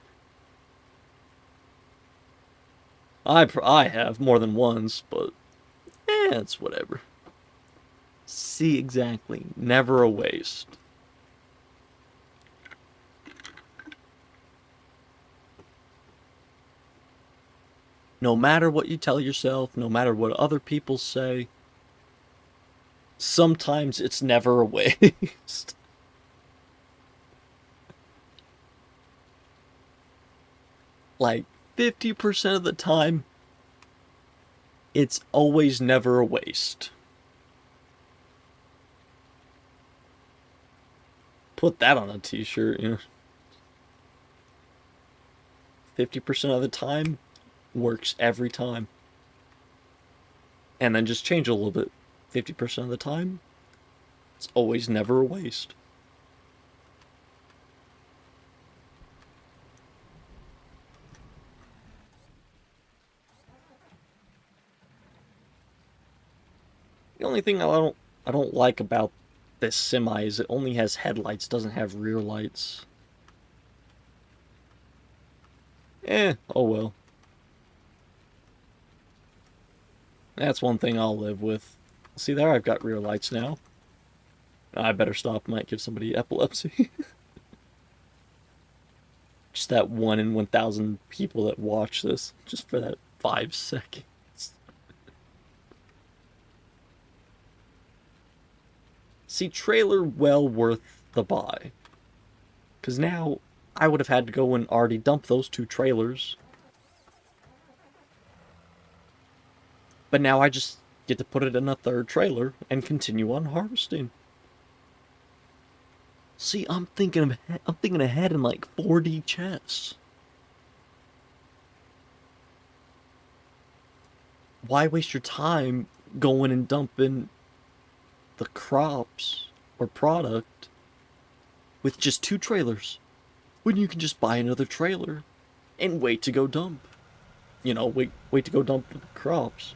I have more than once, but it's whatever. See, exactly. Never a waste. No matter what you tell yourself, no matter what other people say, sometimes it's never a waste. Like, 50% of the time, it's always never a waste. Put that on a t-shirt, you know. 50% of the time works every time. And then just change a little bit. 50% of the time, it's always never a waste. The only thing I don't like about this semi is it only has headlights, doesn't have rear lights. Oh well. That's one thing I'll live with. See there, I've got rear lights now. I better stop, might give somebody epilepsy. Just that 1 in 1,000 people that watch this, just for that 5 seconds. See, trailer well worth the buy. Because now I would have had to go and already dump those 2 trailers. But now I just get to put it in a 3rd trailer and continue on harvesting. See, I'm thinking ahead in like 4D chess. Why waste your time going and dumping the crops or product with just 2 trailers when you can just buy another trailer and wait to go dump? You know, wait to go dump the crops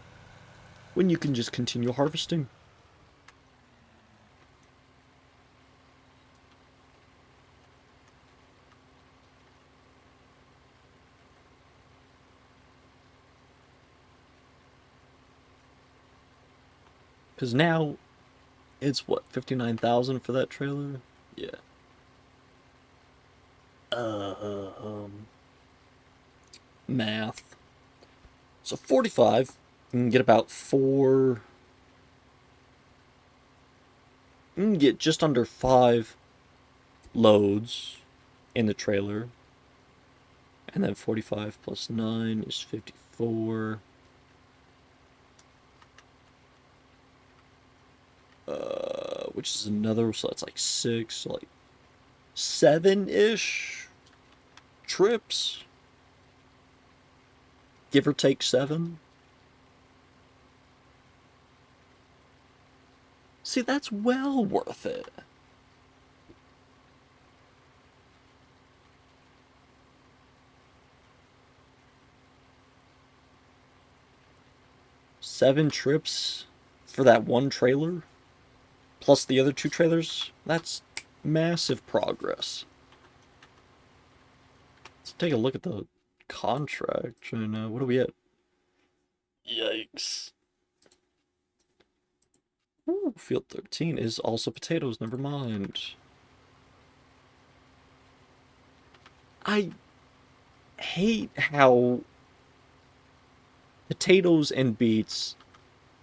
when you can just continue harvesting. Because now it's what, 59,000 for that trailer? Yeah. Math. So 45, you can get about 4. You can get just under 5 loads in the trailer. And then 45 plus 9 is 54. Which is another, so that's like 6, so like 7-ish trips. Give or take 7. See, that's well worth it. Seven trips for that one trailer, plus the other 2 trailers, that's massive progress. Let's take a look at the contract. And what are we at? Yikes. Ooh, field 13 is also potatoes, never mind. I hate how potatoes and beets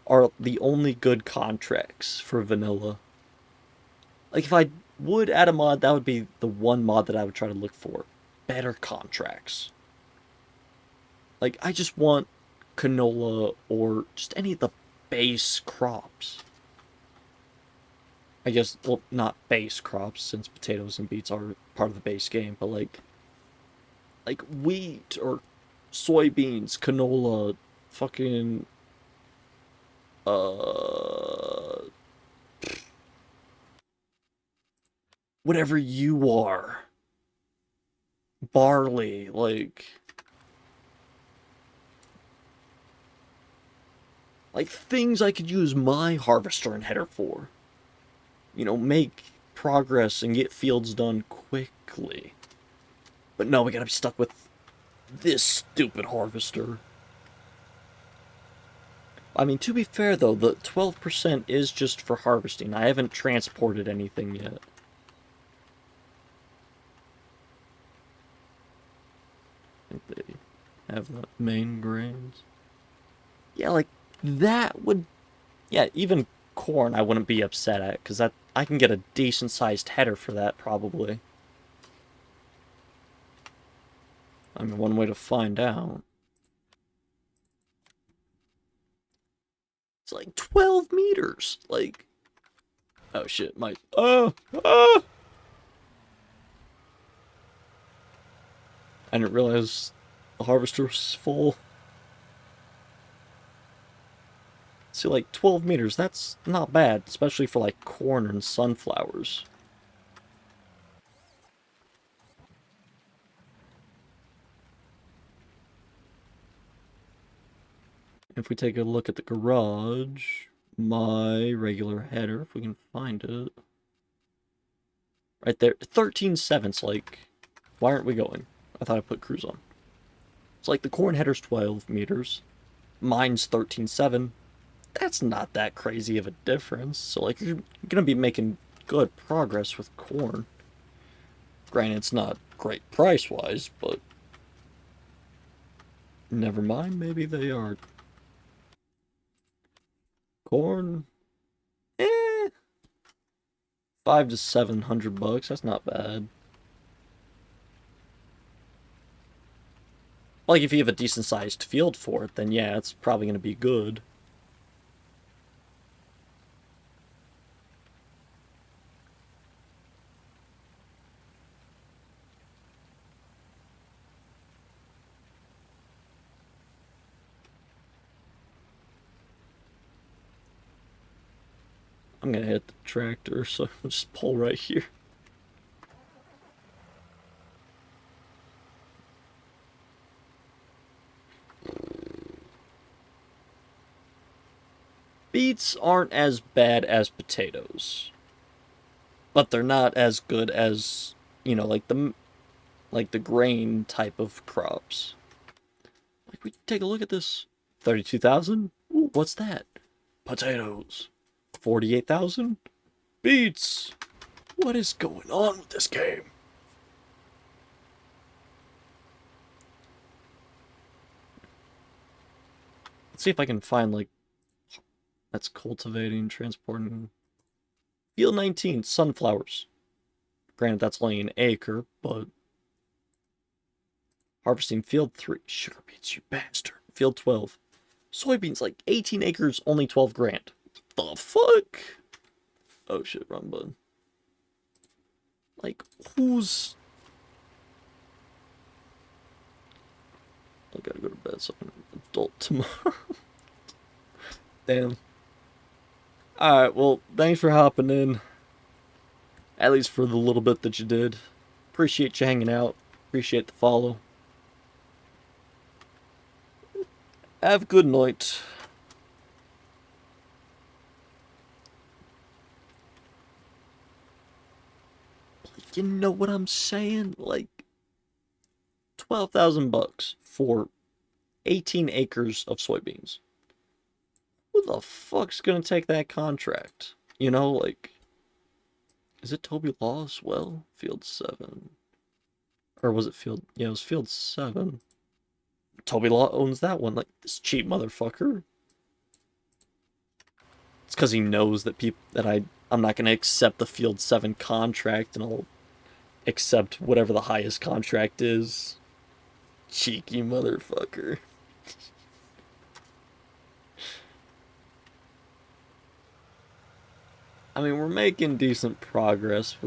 are the only good contracts for vanilla. Like, if I would add a mod, that would be the one mod that I would try to look for. Better contracts. Like, I just want canola or just any of the base crops. I guess, well, not base crops, since potatoes and beets are part of the base game, but like wheat or soybeans, canola, fucking, uh, whatever you are. Barley, like things I could use my harvester and header for. You know, make progress and get fields done quickly. But no, we gotta be stuck with this stupid harvester. I mean, to be fair though, the 12% is just for harvesting. I haven't transported anything yet. I think they have the main grains. Yeah, like, that would... Yeah, even corn I wouldn't be upset at, because that I can get a decent-sized header for that, probably. I mean, one way to find out. It's like 12 meters! Like... Oh shit, my... I didn't realize the harvester was full. See, like, 12 meters, that's not bad, especially for, like, corn and sunflowers. If we take a look at the garage, my regular header, if we can find it. Right there, 13/7. Like, why aren't we going? I thought I put cruise on. It's like the corn header's 12 meters. Mine's 13/7. That's not that crazy of a difference. So, like, you're gonna be making good progress with corn. Granted, it's not great price-wise, but never mind, maybe they are. Corn, eh, 500 to 700 bucks. That's not bad. Like, if you have a decent-sized field for it, then yeah, it's probably gonna be good. I'm gonna hit the tractor, so I'll just pull right here. Beets aren't as bad as potatoes, but they're not as good as, you know, like the grain type of crops. Like, we take a look at this. 32,000? Ooh, what's that? Potatoes. 48,000? Beets! What is going on with this game? Let's see if I can find, like, that's cultivating, transporting. Field 19, sunflowers. Granted, that's only an acre, but harvesting field 3, sugar beets, you bastard. Field 12, soybeans, like 18 acres, only 12 grand. The fuck? Oh shit, wrong button. Like, who's... I gotta go to bed so I'm an adult tomorrow. Damn. Alright, well, thanks for hopping in. At least for the little bit that you did. Appreciate you hanging out. Appreciate the follow. Have a good night. You know what I'm saying? Like, 12,000 bucks for 18 acres of soybeans. Who the fuck's gonna take that contract? You know, like, is it Toby Law as well? Field 7. Or was it Field... Yeah, it was Field 7. Toby Law owns that one. Like, this cheap motherfucker. It's because he knows that I'm not gonna accept the Field 7 contract, and I'll accept whatever the highest contract is. Cheeky motherfucker. I mean, we're making decent progress.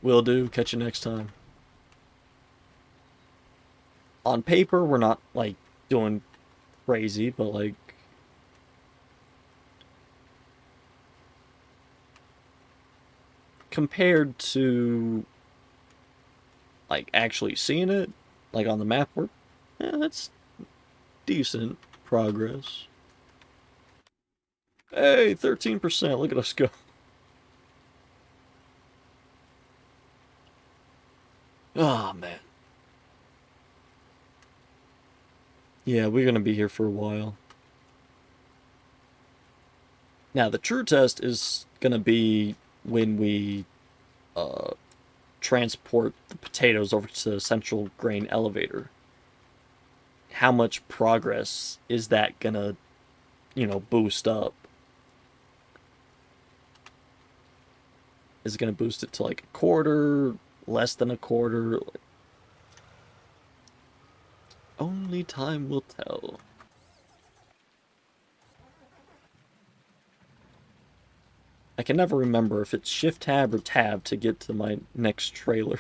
Will do. Catch you next time. On paper, we're not, like, doing crazy, but, like, compared to, like, actually seeing it, like, on the map, that's decent progress. Hey, 13%, look at us go. Oh, man. Yeah, we're gonna be here for a while. Now, the true test is gonna be when we transport the potatoes over to the central grain elevator. How much progress is that gonna, you know, boost up? Is it gonna boost it to like a quarter, less than a quarter? Only time will tell. I can never remember if it's Shift Tab or Tab to get to my next trailer.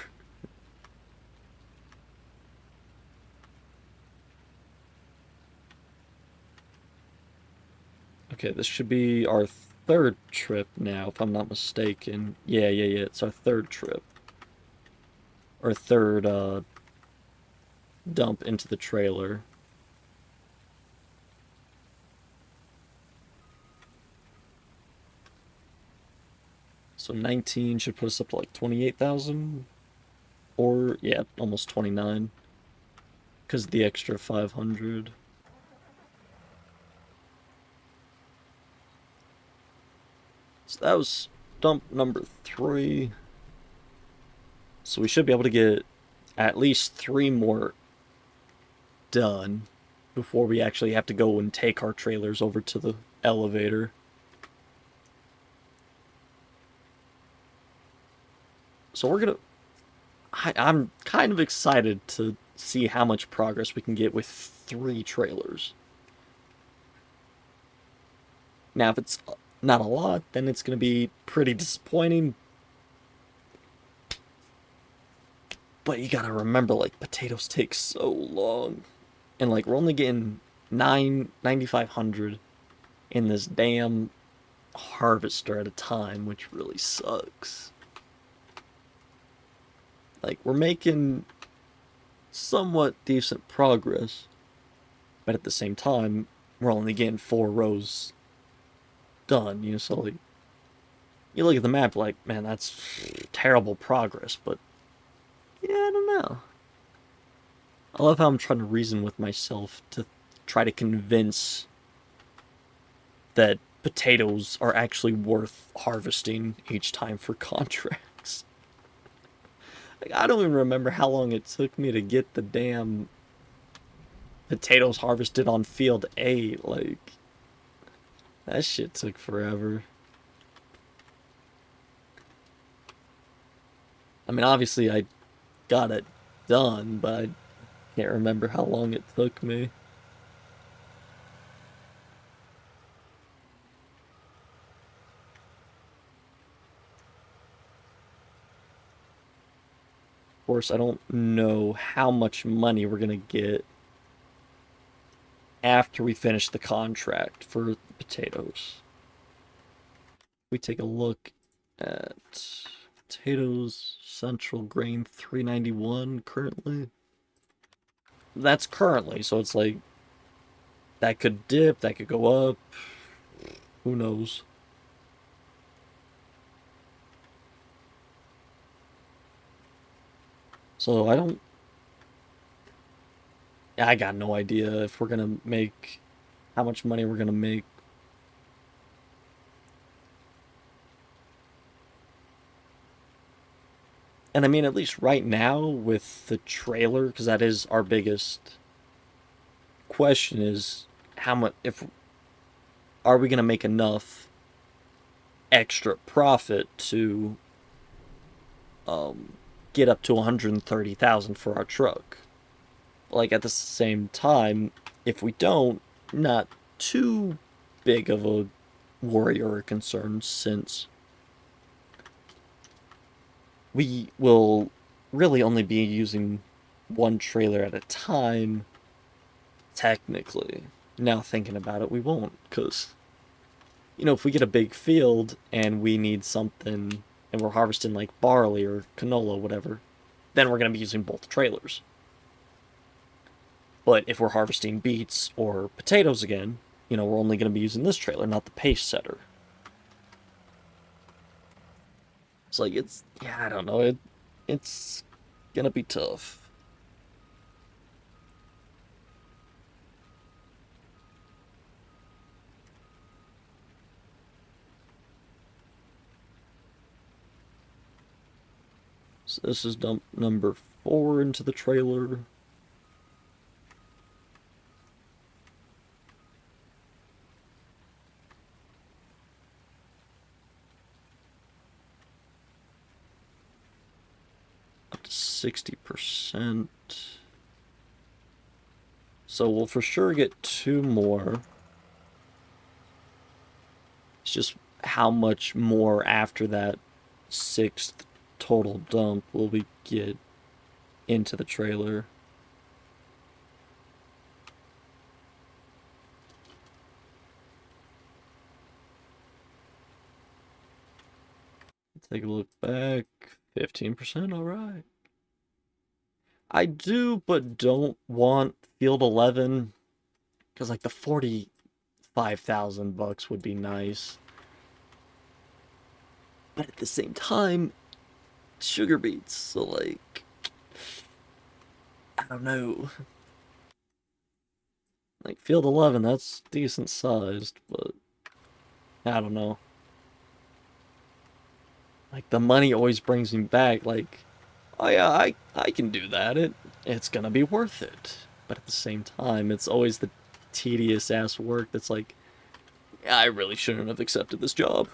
Okay, this should be our third trip now, if I'm not mistaken. Yeah, it's our third trip. Or third, dump into the trailer. So 19 should put us up to like 28,000. Or, yeah, almost 29. Because the extra 500. So that was dump number 3. So we should be able to get at least 3 more done before we actually have to go and take our trailers over to the elevator. So we're gonna... I'm kind of excited to see how much progress we can get with 3 trailers. Now, if it's not a lot, then it's gonna be pretty disappointing. But you gotta remember, like, potatoes take so long. And, like, we're only getting 9,500 in this damn harvester at a time, which really sucks. Like, we're making somewhat decent progress, but at the same time, we're only getting 4 rows done, you know, so, like, you look at the map like, man, that's terrible progress, but, yeah, I don't know. I love how I'm trying to reason with myself to try to convince that potatoes are actually worth harvesting each time for contracts. Like, I don't even remember how long it took me to get the damn potatoes harvested on field 8. Like, that shit took forever. I mean, obviously I got it done, but I can't remember how long it took me. Of course, I don't know how much money we're gonna get after we finish the contract for potatoes. We take a look at potatoes, Central Grain 391 currently. That's currently, so it's like that could dip, that could go up. Who knows? So I got no idea if we're gonna make, how much money we're gonna make. And I mean, at least right now with the trailer, because that is our biggest question, is how much, if, are we gonna make enough extra profit to get up to 130,000 for our truck? Like, at the same time, if we don't, not too big of a worry or a concern, since we will really only be using one trailer at a time, technically. Now thinking about it, we won't, because, you know, if we get a big field and we need something and we're harvesting like barley or canola, whatever, then we're going to be using both trailers. But if we're harvesting beets or potatoes again, you know, we're only going to be using this trailer, not the pace setter. It's like, yeah, I don't know, it's gonna be tough. So this is dump number 4 into the trailer. Up to 60%. So we'll for sure get 2 more. It's just how much more after that 6th total dump will we get into the trailer. Take a look back. 15%, alright. I do, but don't want Field 11, because like the 45,000 bucks would be nice. But at the same time, sugar beets, so like, I don't know. Like, Field 11, that's decent sized, but I don't know. Like, the money always brings me back, like, oh yeah, I can do that. It's gonna be worth it. But at the same time, it's always the tedious ass work that's like, yeah, I really shouldn't have accepted this job.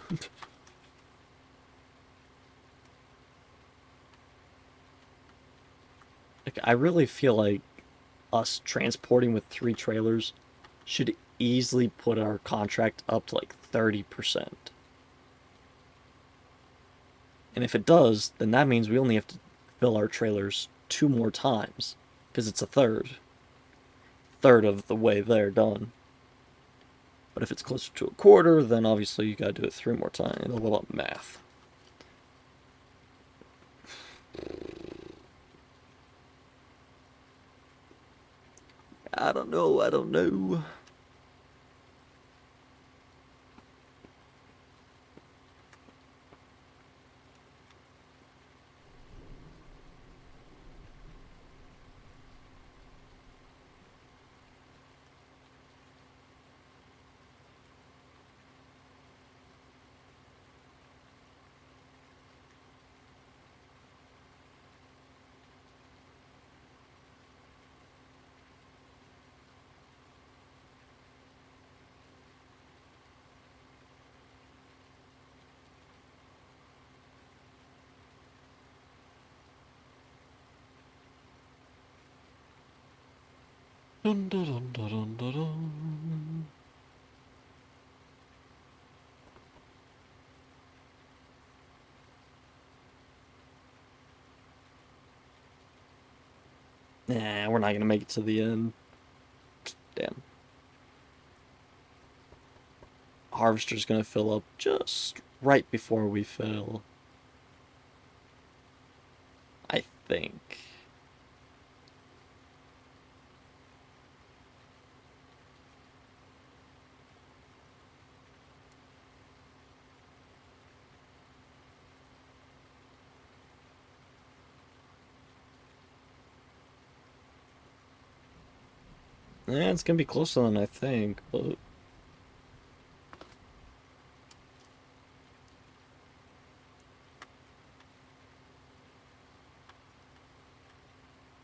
Like, I really feel like us transporting with 3 trailers should easily put our contract up to like 30%. And if it does, then that means we only have to fill our trailers 2 more times, because it's a third of the way they're done. But if it's closer to a quarter, then obviously you gotta do it 3 more times. A little math. I don't know, I don't know. Dun, dun, dun, dun, dun, dun. Nah, we're not gonna make it to the end. Damn. Harvester's gonna fill up just right before we fill. I think. Yeah, it's gonna be closer than I think, but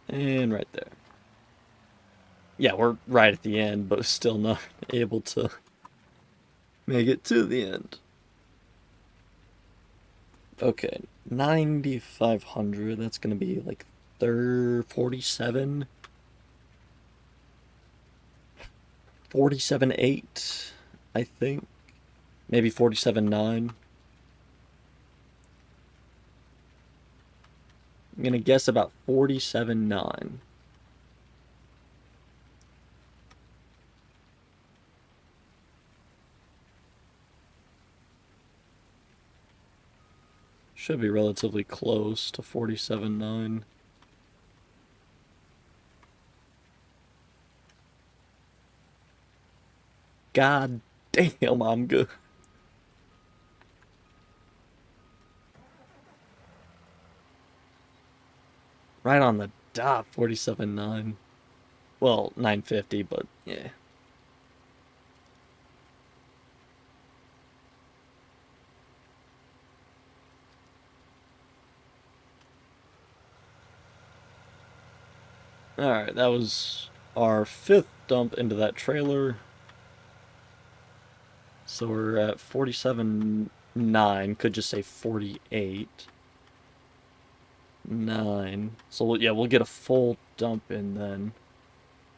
and right there. Yeah, we're right at the end, but still not able to make it to the end. Okay, 9,500. That's gonna be like 47, 47.8, I think. Maybe 47.9. I'm gonna guess about 47.9. Should be relatively close to 47.9. God damn, I'm good. Right on the dot, 47.9. Well, 950, but yeah. Alright, that was our 5th dump into that trailer. So we're at 47.9. Could just say 48. 9. So yeah, we'll get a full dump in then.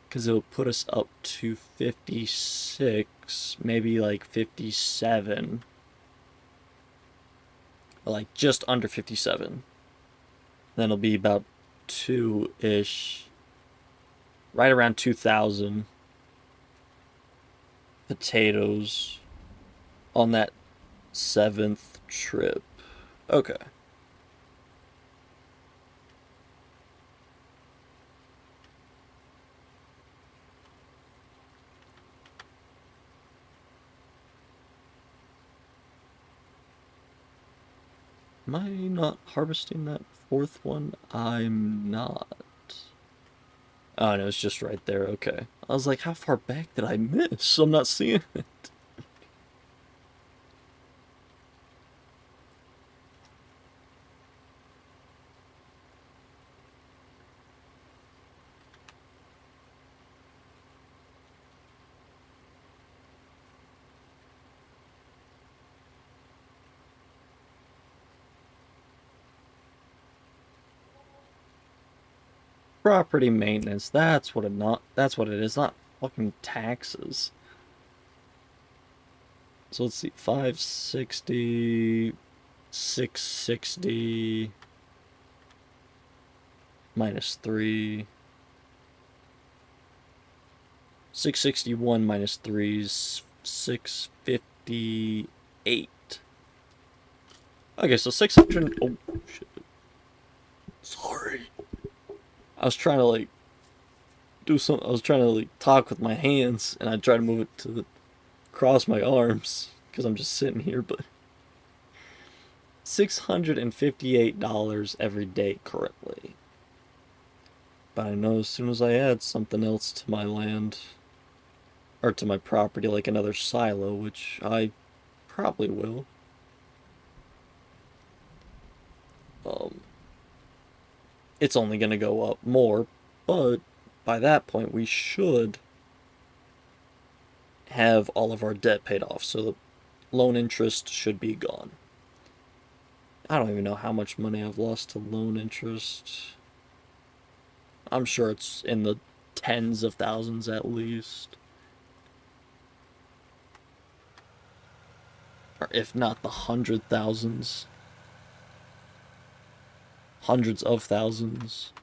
Because it'll put us up to 56. Maybe like 57. Like just under 57. Then it'll be about 2-ish. Right around 2,000 potatoes on that 7th trip. Okay. Am I not harvesting that fourth one? I'm not. Oh, no, it's just right there. Okay. I was like, how far back did I miss? I'm not seeing it. Property maintenance. That's what it is, not fucking taxes. So let's see. 560, 660 minus 3. 661 minus 3 is 658. Okay, so 600. Oh, shit. Sorry. I was trying to, like, do something. I was trying to, like, talk with my hands, and I tried to move it to cross my arms, because I'm just sitting here, but. $658 every day currently. But I know as soon as I add something else to my land, or to my property, like another silo, which I probably will, it's only going to go up more, but by that point we should have all of our debt paid off, so the loan interest should be gone. I don't even know how much money I've lost to loan interest. I'm sure it's in the tens of thousands at least. Or if not the hundreds of thousands.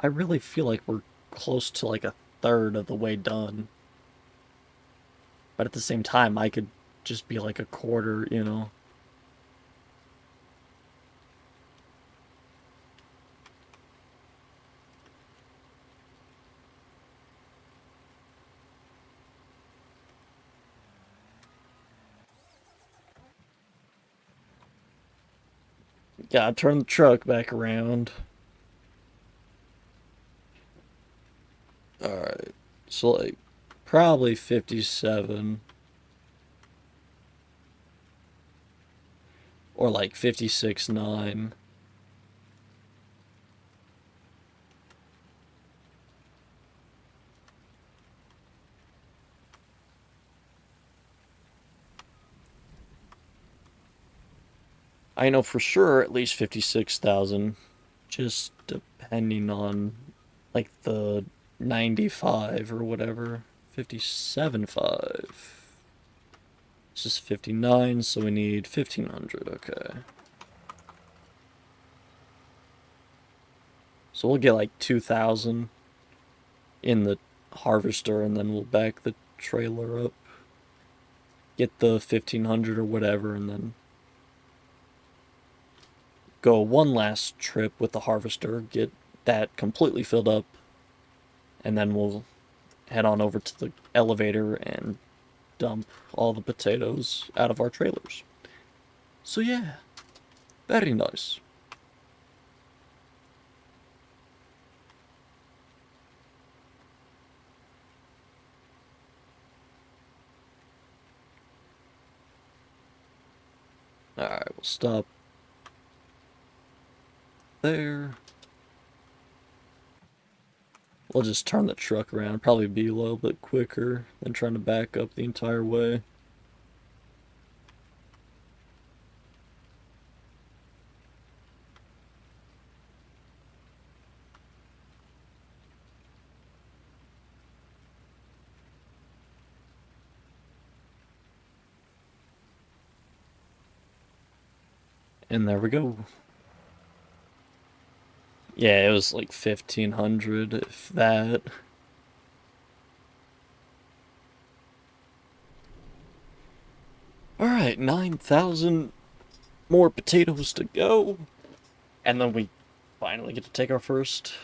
I really feel like we're close to like a third of the way done. But at the same time, I could just be like a quarter, you know? Gotta turn the truck back around. Alright. So, like, probably 57. Or like 56.9. I know for sure at least 56,000. Just depending on, like, the 95 or whatever. 57.5. This is 59, so we need 1,500. Okay. So we'll get like 2,000 in the harvester, and then we'll back the trailer up. Get the 1,500 or whatever, and then go one last trip with the harvester, get that completely filled up, and then we'll head on over to the elevator and dump all the potatoes out of our trailers. So yeah, very nice. Alright, we'll stop there. We'll just turn the truck around, probably be a little bit quicker than trying to back up the entire way. And there we go. Yeah, it was like 1,500, if that. Alright, 9,000 more potatoes to go. And then we finally get to take our first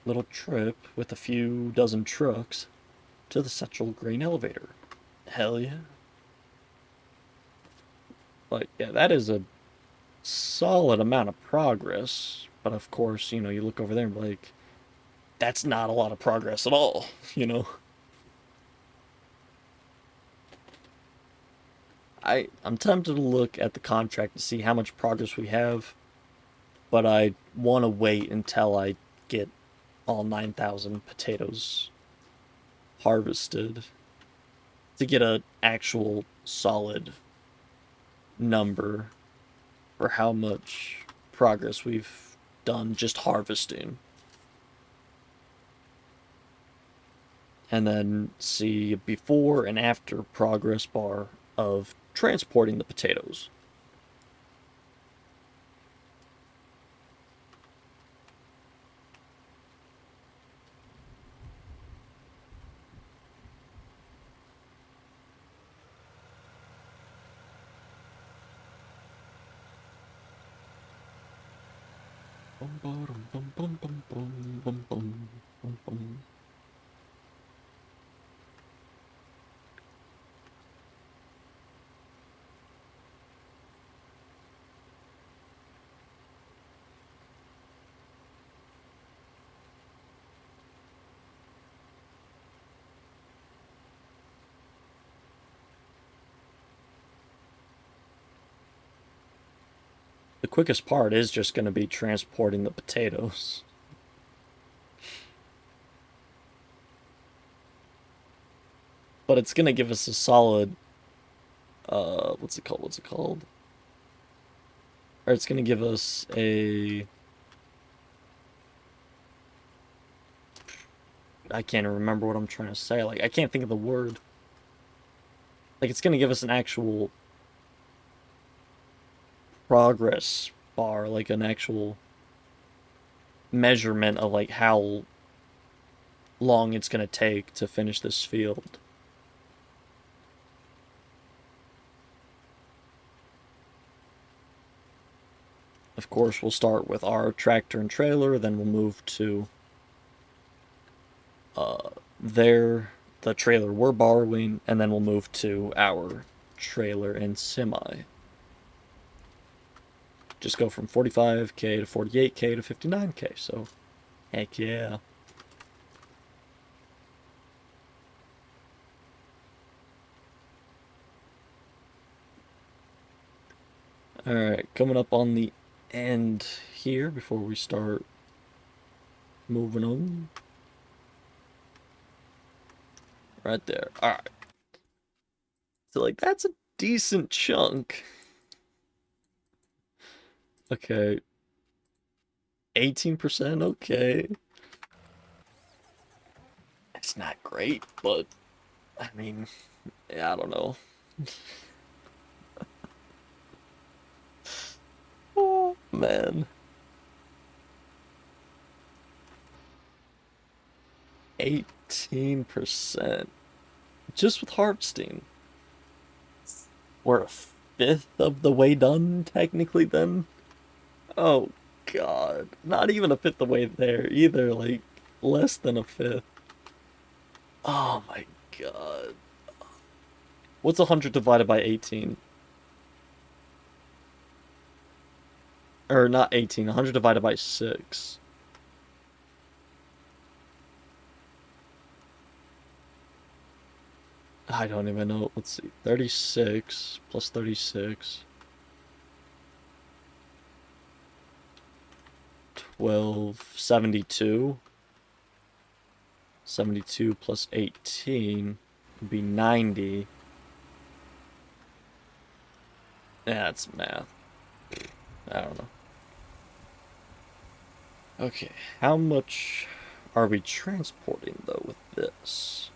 little trip with a few dozen trucks to the Central Grain Elevator. Hell yeah. But yeah, that is a solid amount of progress. But of course, you know, you look over there and be like, that's not a lot of progress at all, you know? I'm tempted to look at the contract to see how much progress we have, but I want to wait until I get all 9,000 potatoes harvested to get an actual solid number for how much progress we've done just harvesting. And then see before and after progress bar of transporting the potatoes. The quickest part is just going to be transporting the potatoes. But it's going to give us a solid, what's it called? Or it's going to give us a, I can't even remember what I'm trying to say. Like, I can't think of the word. Like, it's going to give us an actual progress bar, like an actual measurement of, like, how long it's going to take to finish this field. Of course, we'll start with our tractor and trailer, then we'll move to the trailer we're borrowing, and then we'll move to our trailer and semi. Just go from 45K to 48K to 59K, so heck yeah. Alright, coming up on the end here before we start moving on. Right there. Alright. So, like, that's a decent chunk. Okay. 18%? Okay. It's not great, but, I mean, yeah, I don't know. Oh, man. 18%. Just with harvesting. We're a fifth of the way done, technically, then? Oh, God. Not even a fifth of the way there either, like, less than a fifth. Oh my God. What's 100 divided by 18? Or not 18, 100 divided by 6. I don't even know. Let's see. 36 plus 36. 12, 72. 72 plus 18 would be 90. Yeah, that's math. I don't know. Okay, how much are we transporting though with this?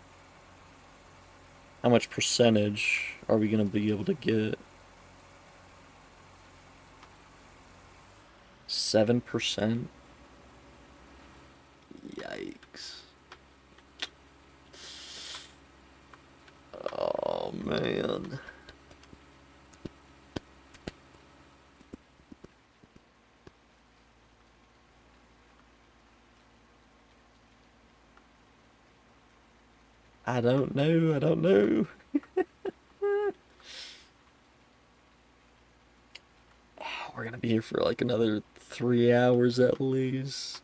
How much percentage are we gonna be able to get? 7%? Yikes. Oh man. I don't know. I don't know. We're gonna be here for like another 3 hours at least.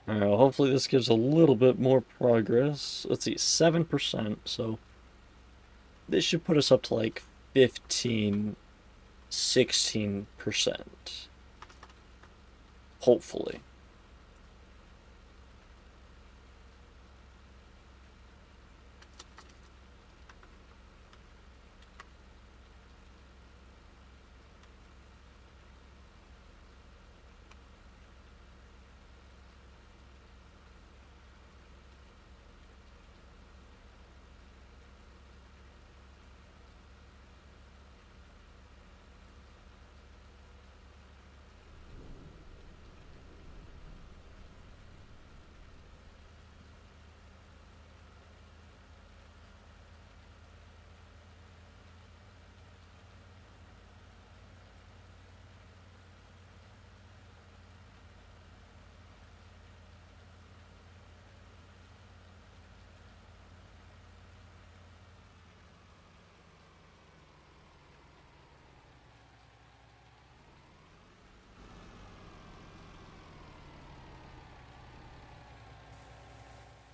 Hopefully this gives a little bit more progress. Let's see, 7%, so this should put us up to like 15, 16%. Hopefully.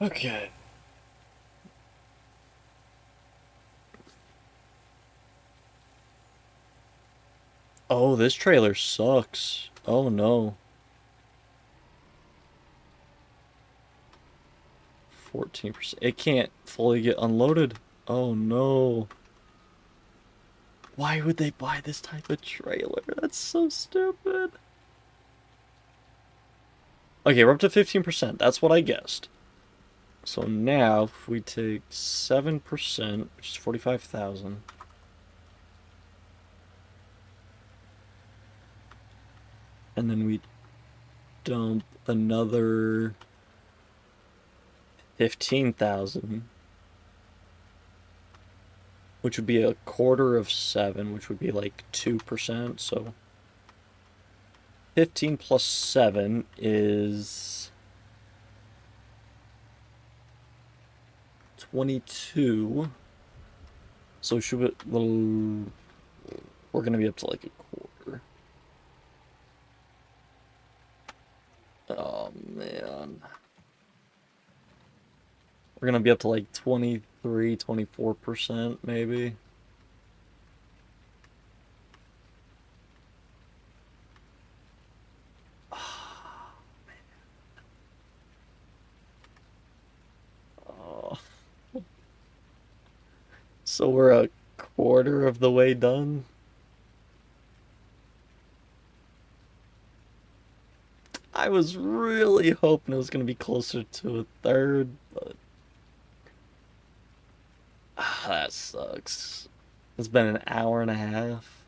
Okay. Oh, this trailer sucks. Oh no. 14%. It can't fully get unloaded. Oh no. Why would they buy this type of trailer? That's so stupid. Okay, we're up to 15%. That's what I guessed. So now, if we take 7%, which is 45,000. And then we dump another 15,000. Which would be a quarter of 7, which would be like 2%. So 15 plus 7 is 22. So should we, well, we're gonna be up to like a quarter. Oh man. We're gonna be up to like 23, 24% maybe. Oh. So we're a quarter of the way done. I was really hoping it was gonna be closer to a third, but that sucks. It's been an hour and a half.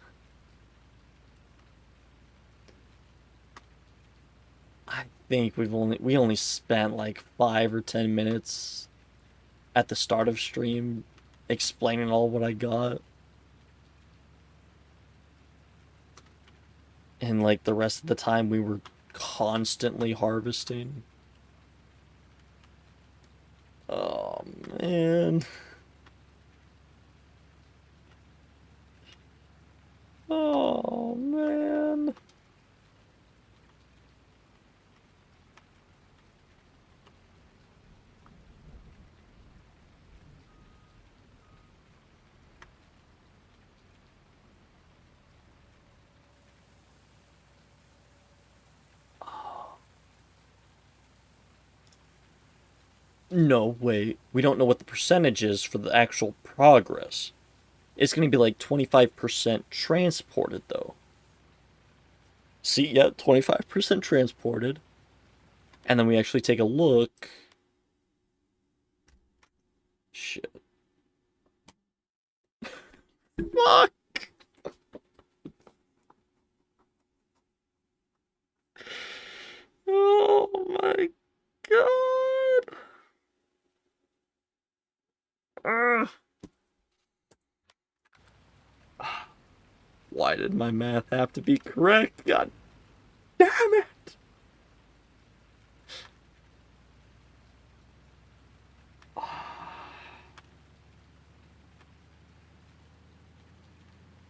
I think we only spent like 5 or 10 minutes at the start of stream explaining all what I got. And like the rest of the time we were constantly harvesting. Oh man. Oh man. No, wait. We don't know what the percentage is for the actual progress. It's going to be like 25% transported, though. See, yeah, 25% transported. and then we actually take a look. Shit. Fuck! Oh my god! Ugh. Why did my math have to be correct? God damn it!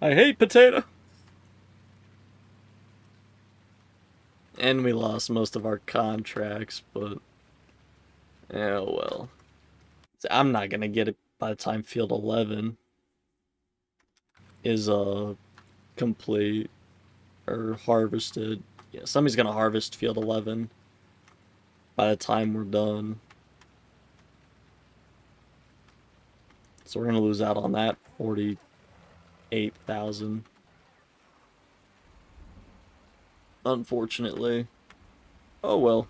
I hate potato! And we lost most of our contracts, but... oh well. I'm not gonna get it by the time field 11 is complete or harvested. Yeah, somebody's gonna harvest field 11 by the time we're done. So we're gonna lose out on that 48,000. Unfortunately. Oh well.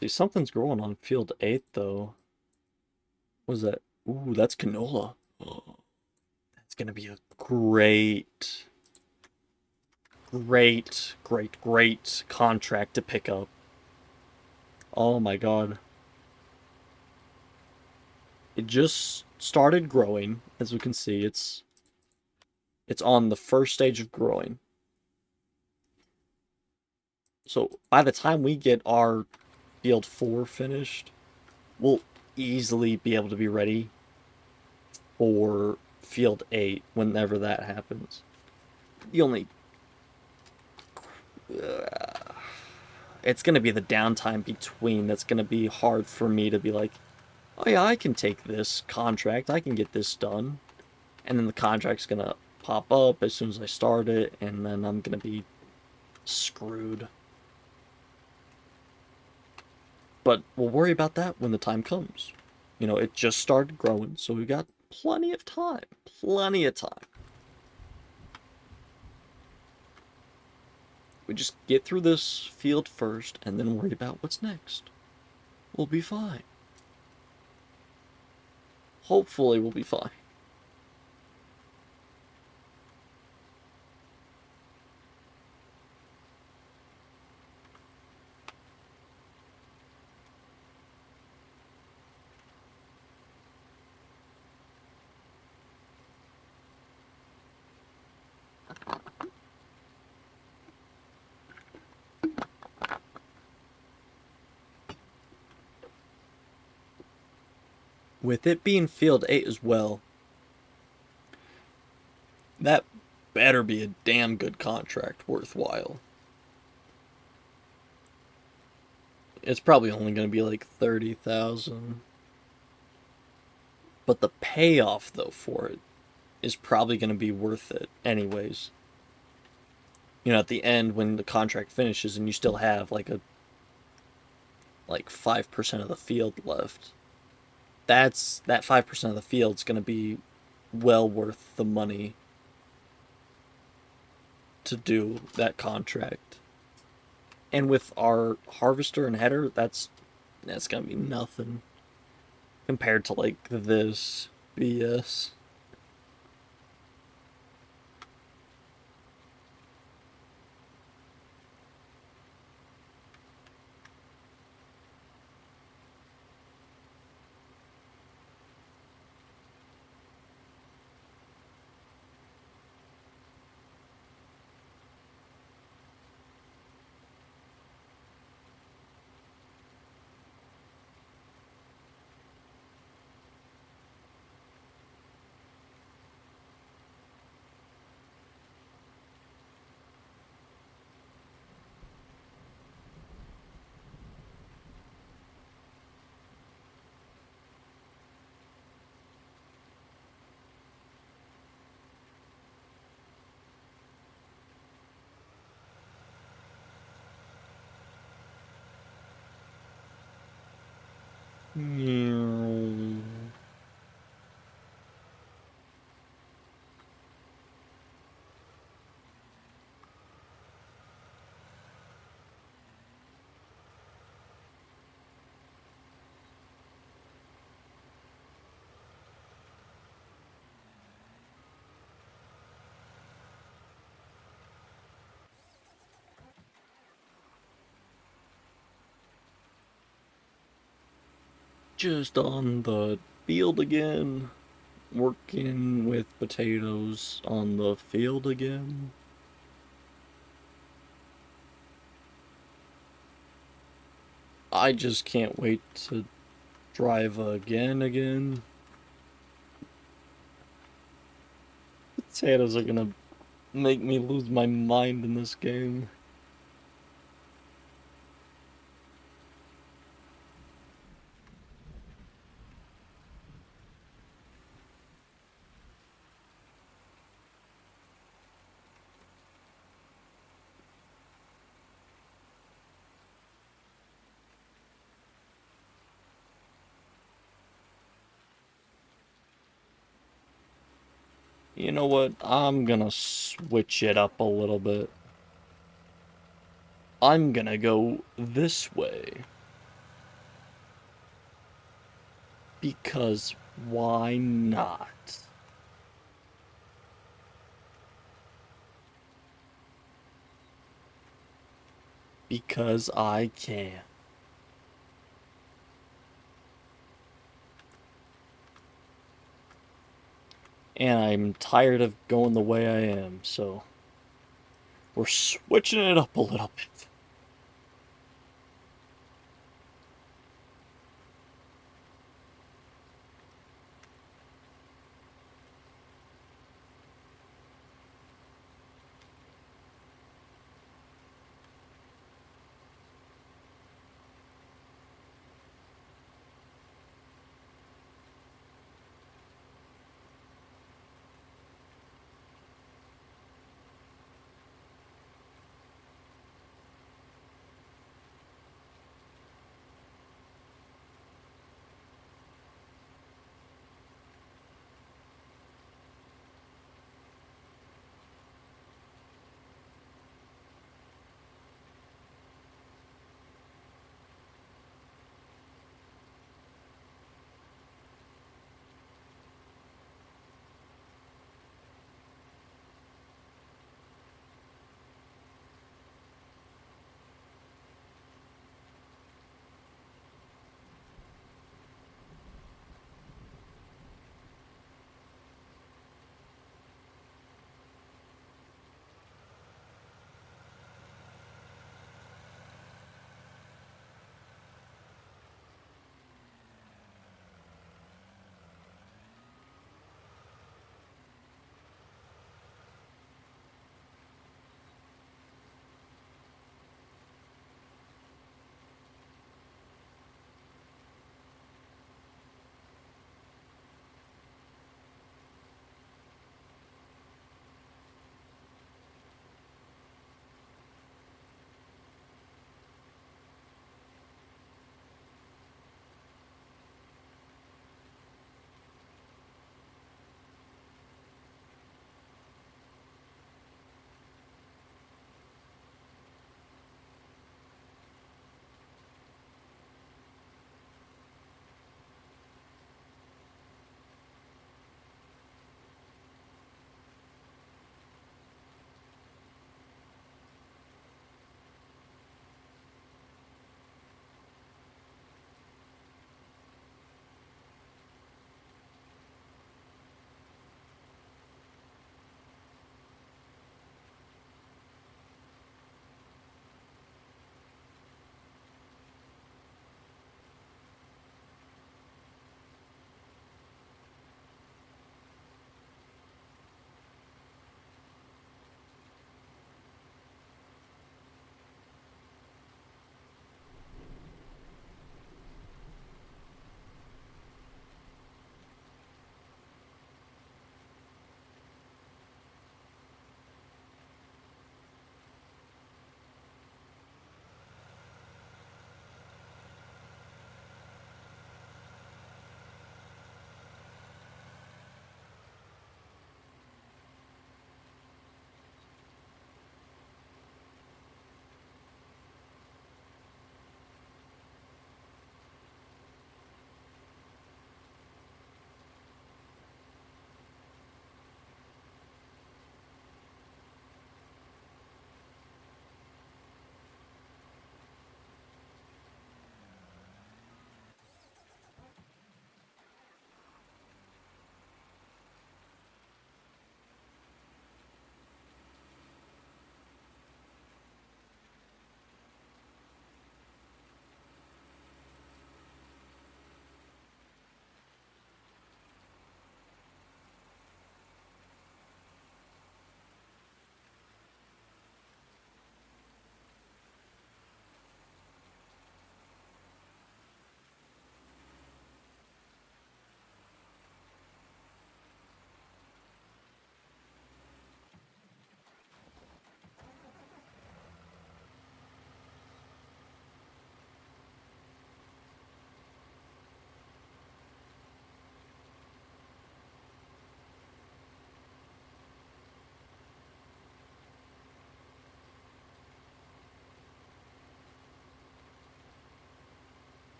See, something's growing on field 8 though. What is that? Ooh, that's canola. Oh, that's gonna be a great contract to pick up. Oh my god. It just started growing, as we can see. It's on the first stage of growing. So by the time we get our field 4 finished, we'll easily be able to be ready for field 8 whenever that happens. The only it's going to be the downtime between that's going to be hard for me to be like, oh yeah, I can take this contract, I can get this done. And then the contract's going to pop up as soon as I start it, and then I'm going to be screwed. But we'll worry about that when the time comes. You know, it just started growing, so we got plenty of time. Plenty of time. We just get through this field first, and then worry about what's next. We'll be fine. Hopefully we'll be fine. With it being field 8 as well, that better be a damn good contract worthwhile. It's probably only going to be like 30,000. But the payoff, though, for it is probably going to be worth it anyways. You know, at the end when the contract finishes and you still have like 5% of the field left. That 5% of the field's going to be well worth the money to do that contract. And with our harvester and header, that's gonna be nothing compared to like this BS. Meow. Just on the field again, working with potatoes on the field again. I just can't wait to drive again. Potatoes are gonna make me lose my mind in this game. You know what? I'm gonna switch it up a little bit. I'm gonna go this way. Because why not? Because I can. And I'm tired of going the way I am, so we're switching it up a little bit.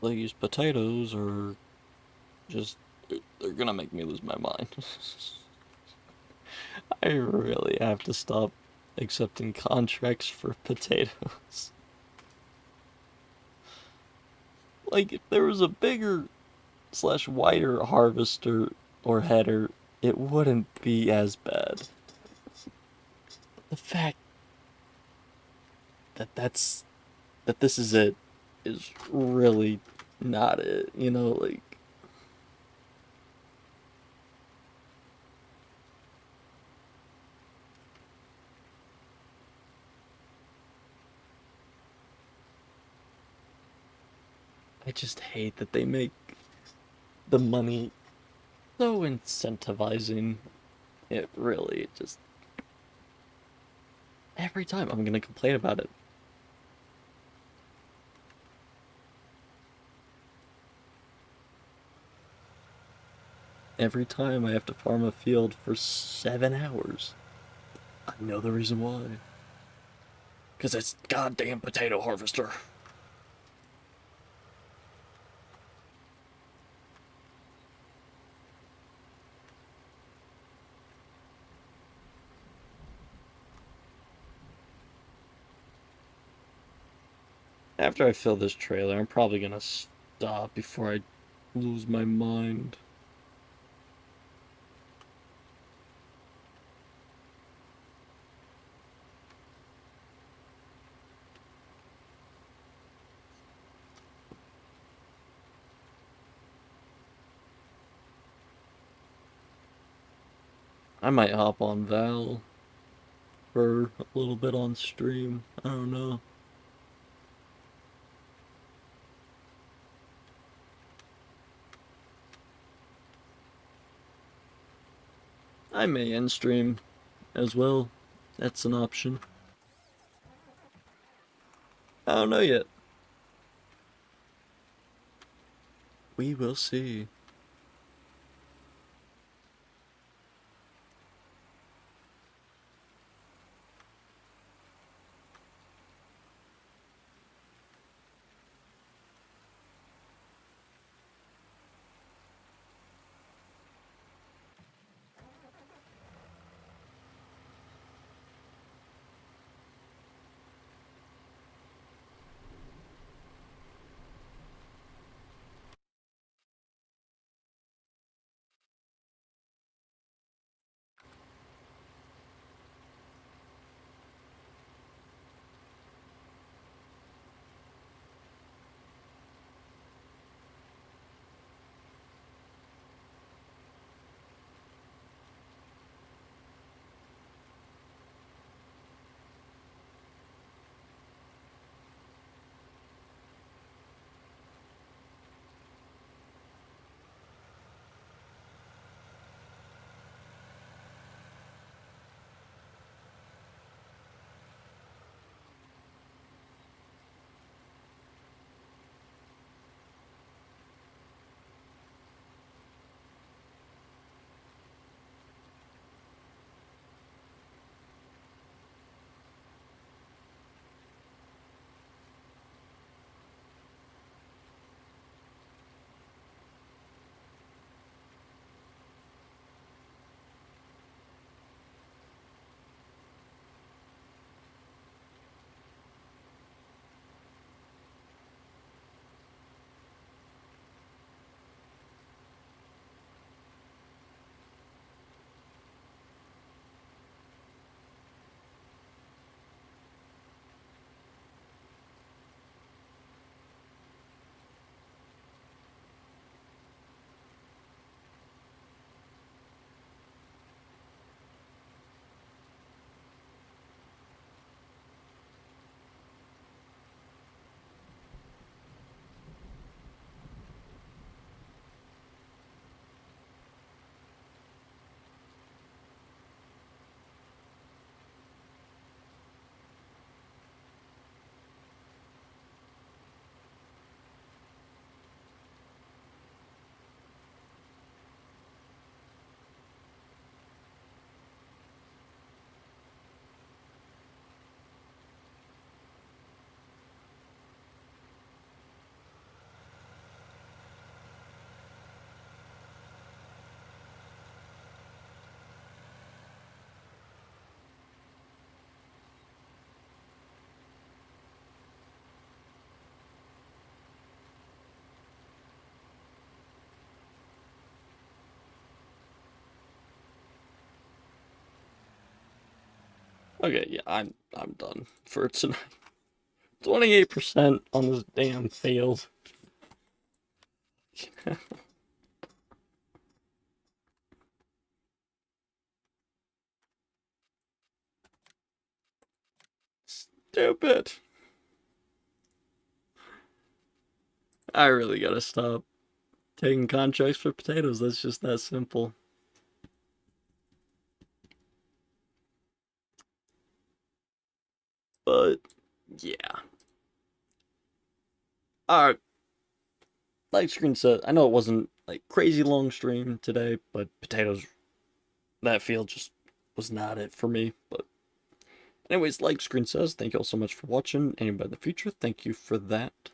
these potatoes are just, they're gonna make me lose my mind. I really have to stop accepting contracts for potatoes. Like, if there was a bigger slash wider harvester or header, it wouldn't be as bad. The fact that that this is it is really not it, you know, like I just hate that they make the money so incentivizing. It really it just every time I'm gonna complain about it. Every time I have to farm a field for 7 hours. I know the reason why. Cause it's goddamn potato harvester. After I fill this trailer, I'm probably gonna stop before I lose my mind. I might hop on Val for a little bit on stream. I don't know. I may end stream as well. That's an option. I don't know yet. We will see. Okay, yeah, I'm done for tonight. 28% on this damn field. Stupid. I really gotta stop taking contracts for potatoes. That's just that simple. But yeah. Alright. Like Screen said, I know it wasn't like crazy long stream today, but potatoes, that field just was not it for me. But anyways, like Screen says, thank you all so much for watching. Anybody in the future, thank you for that.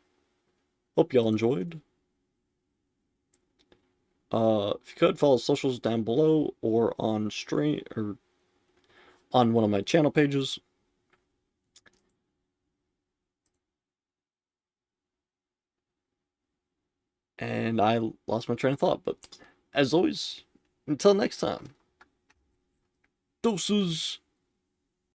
Hope y'all enjoyed. If you could follow socials down below or on stream or on one of my channel pages. And I lost my train of thought, but as always, until next time, doses.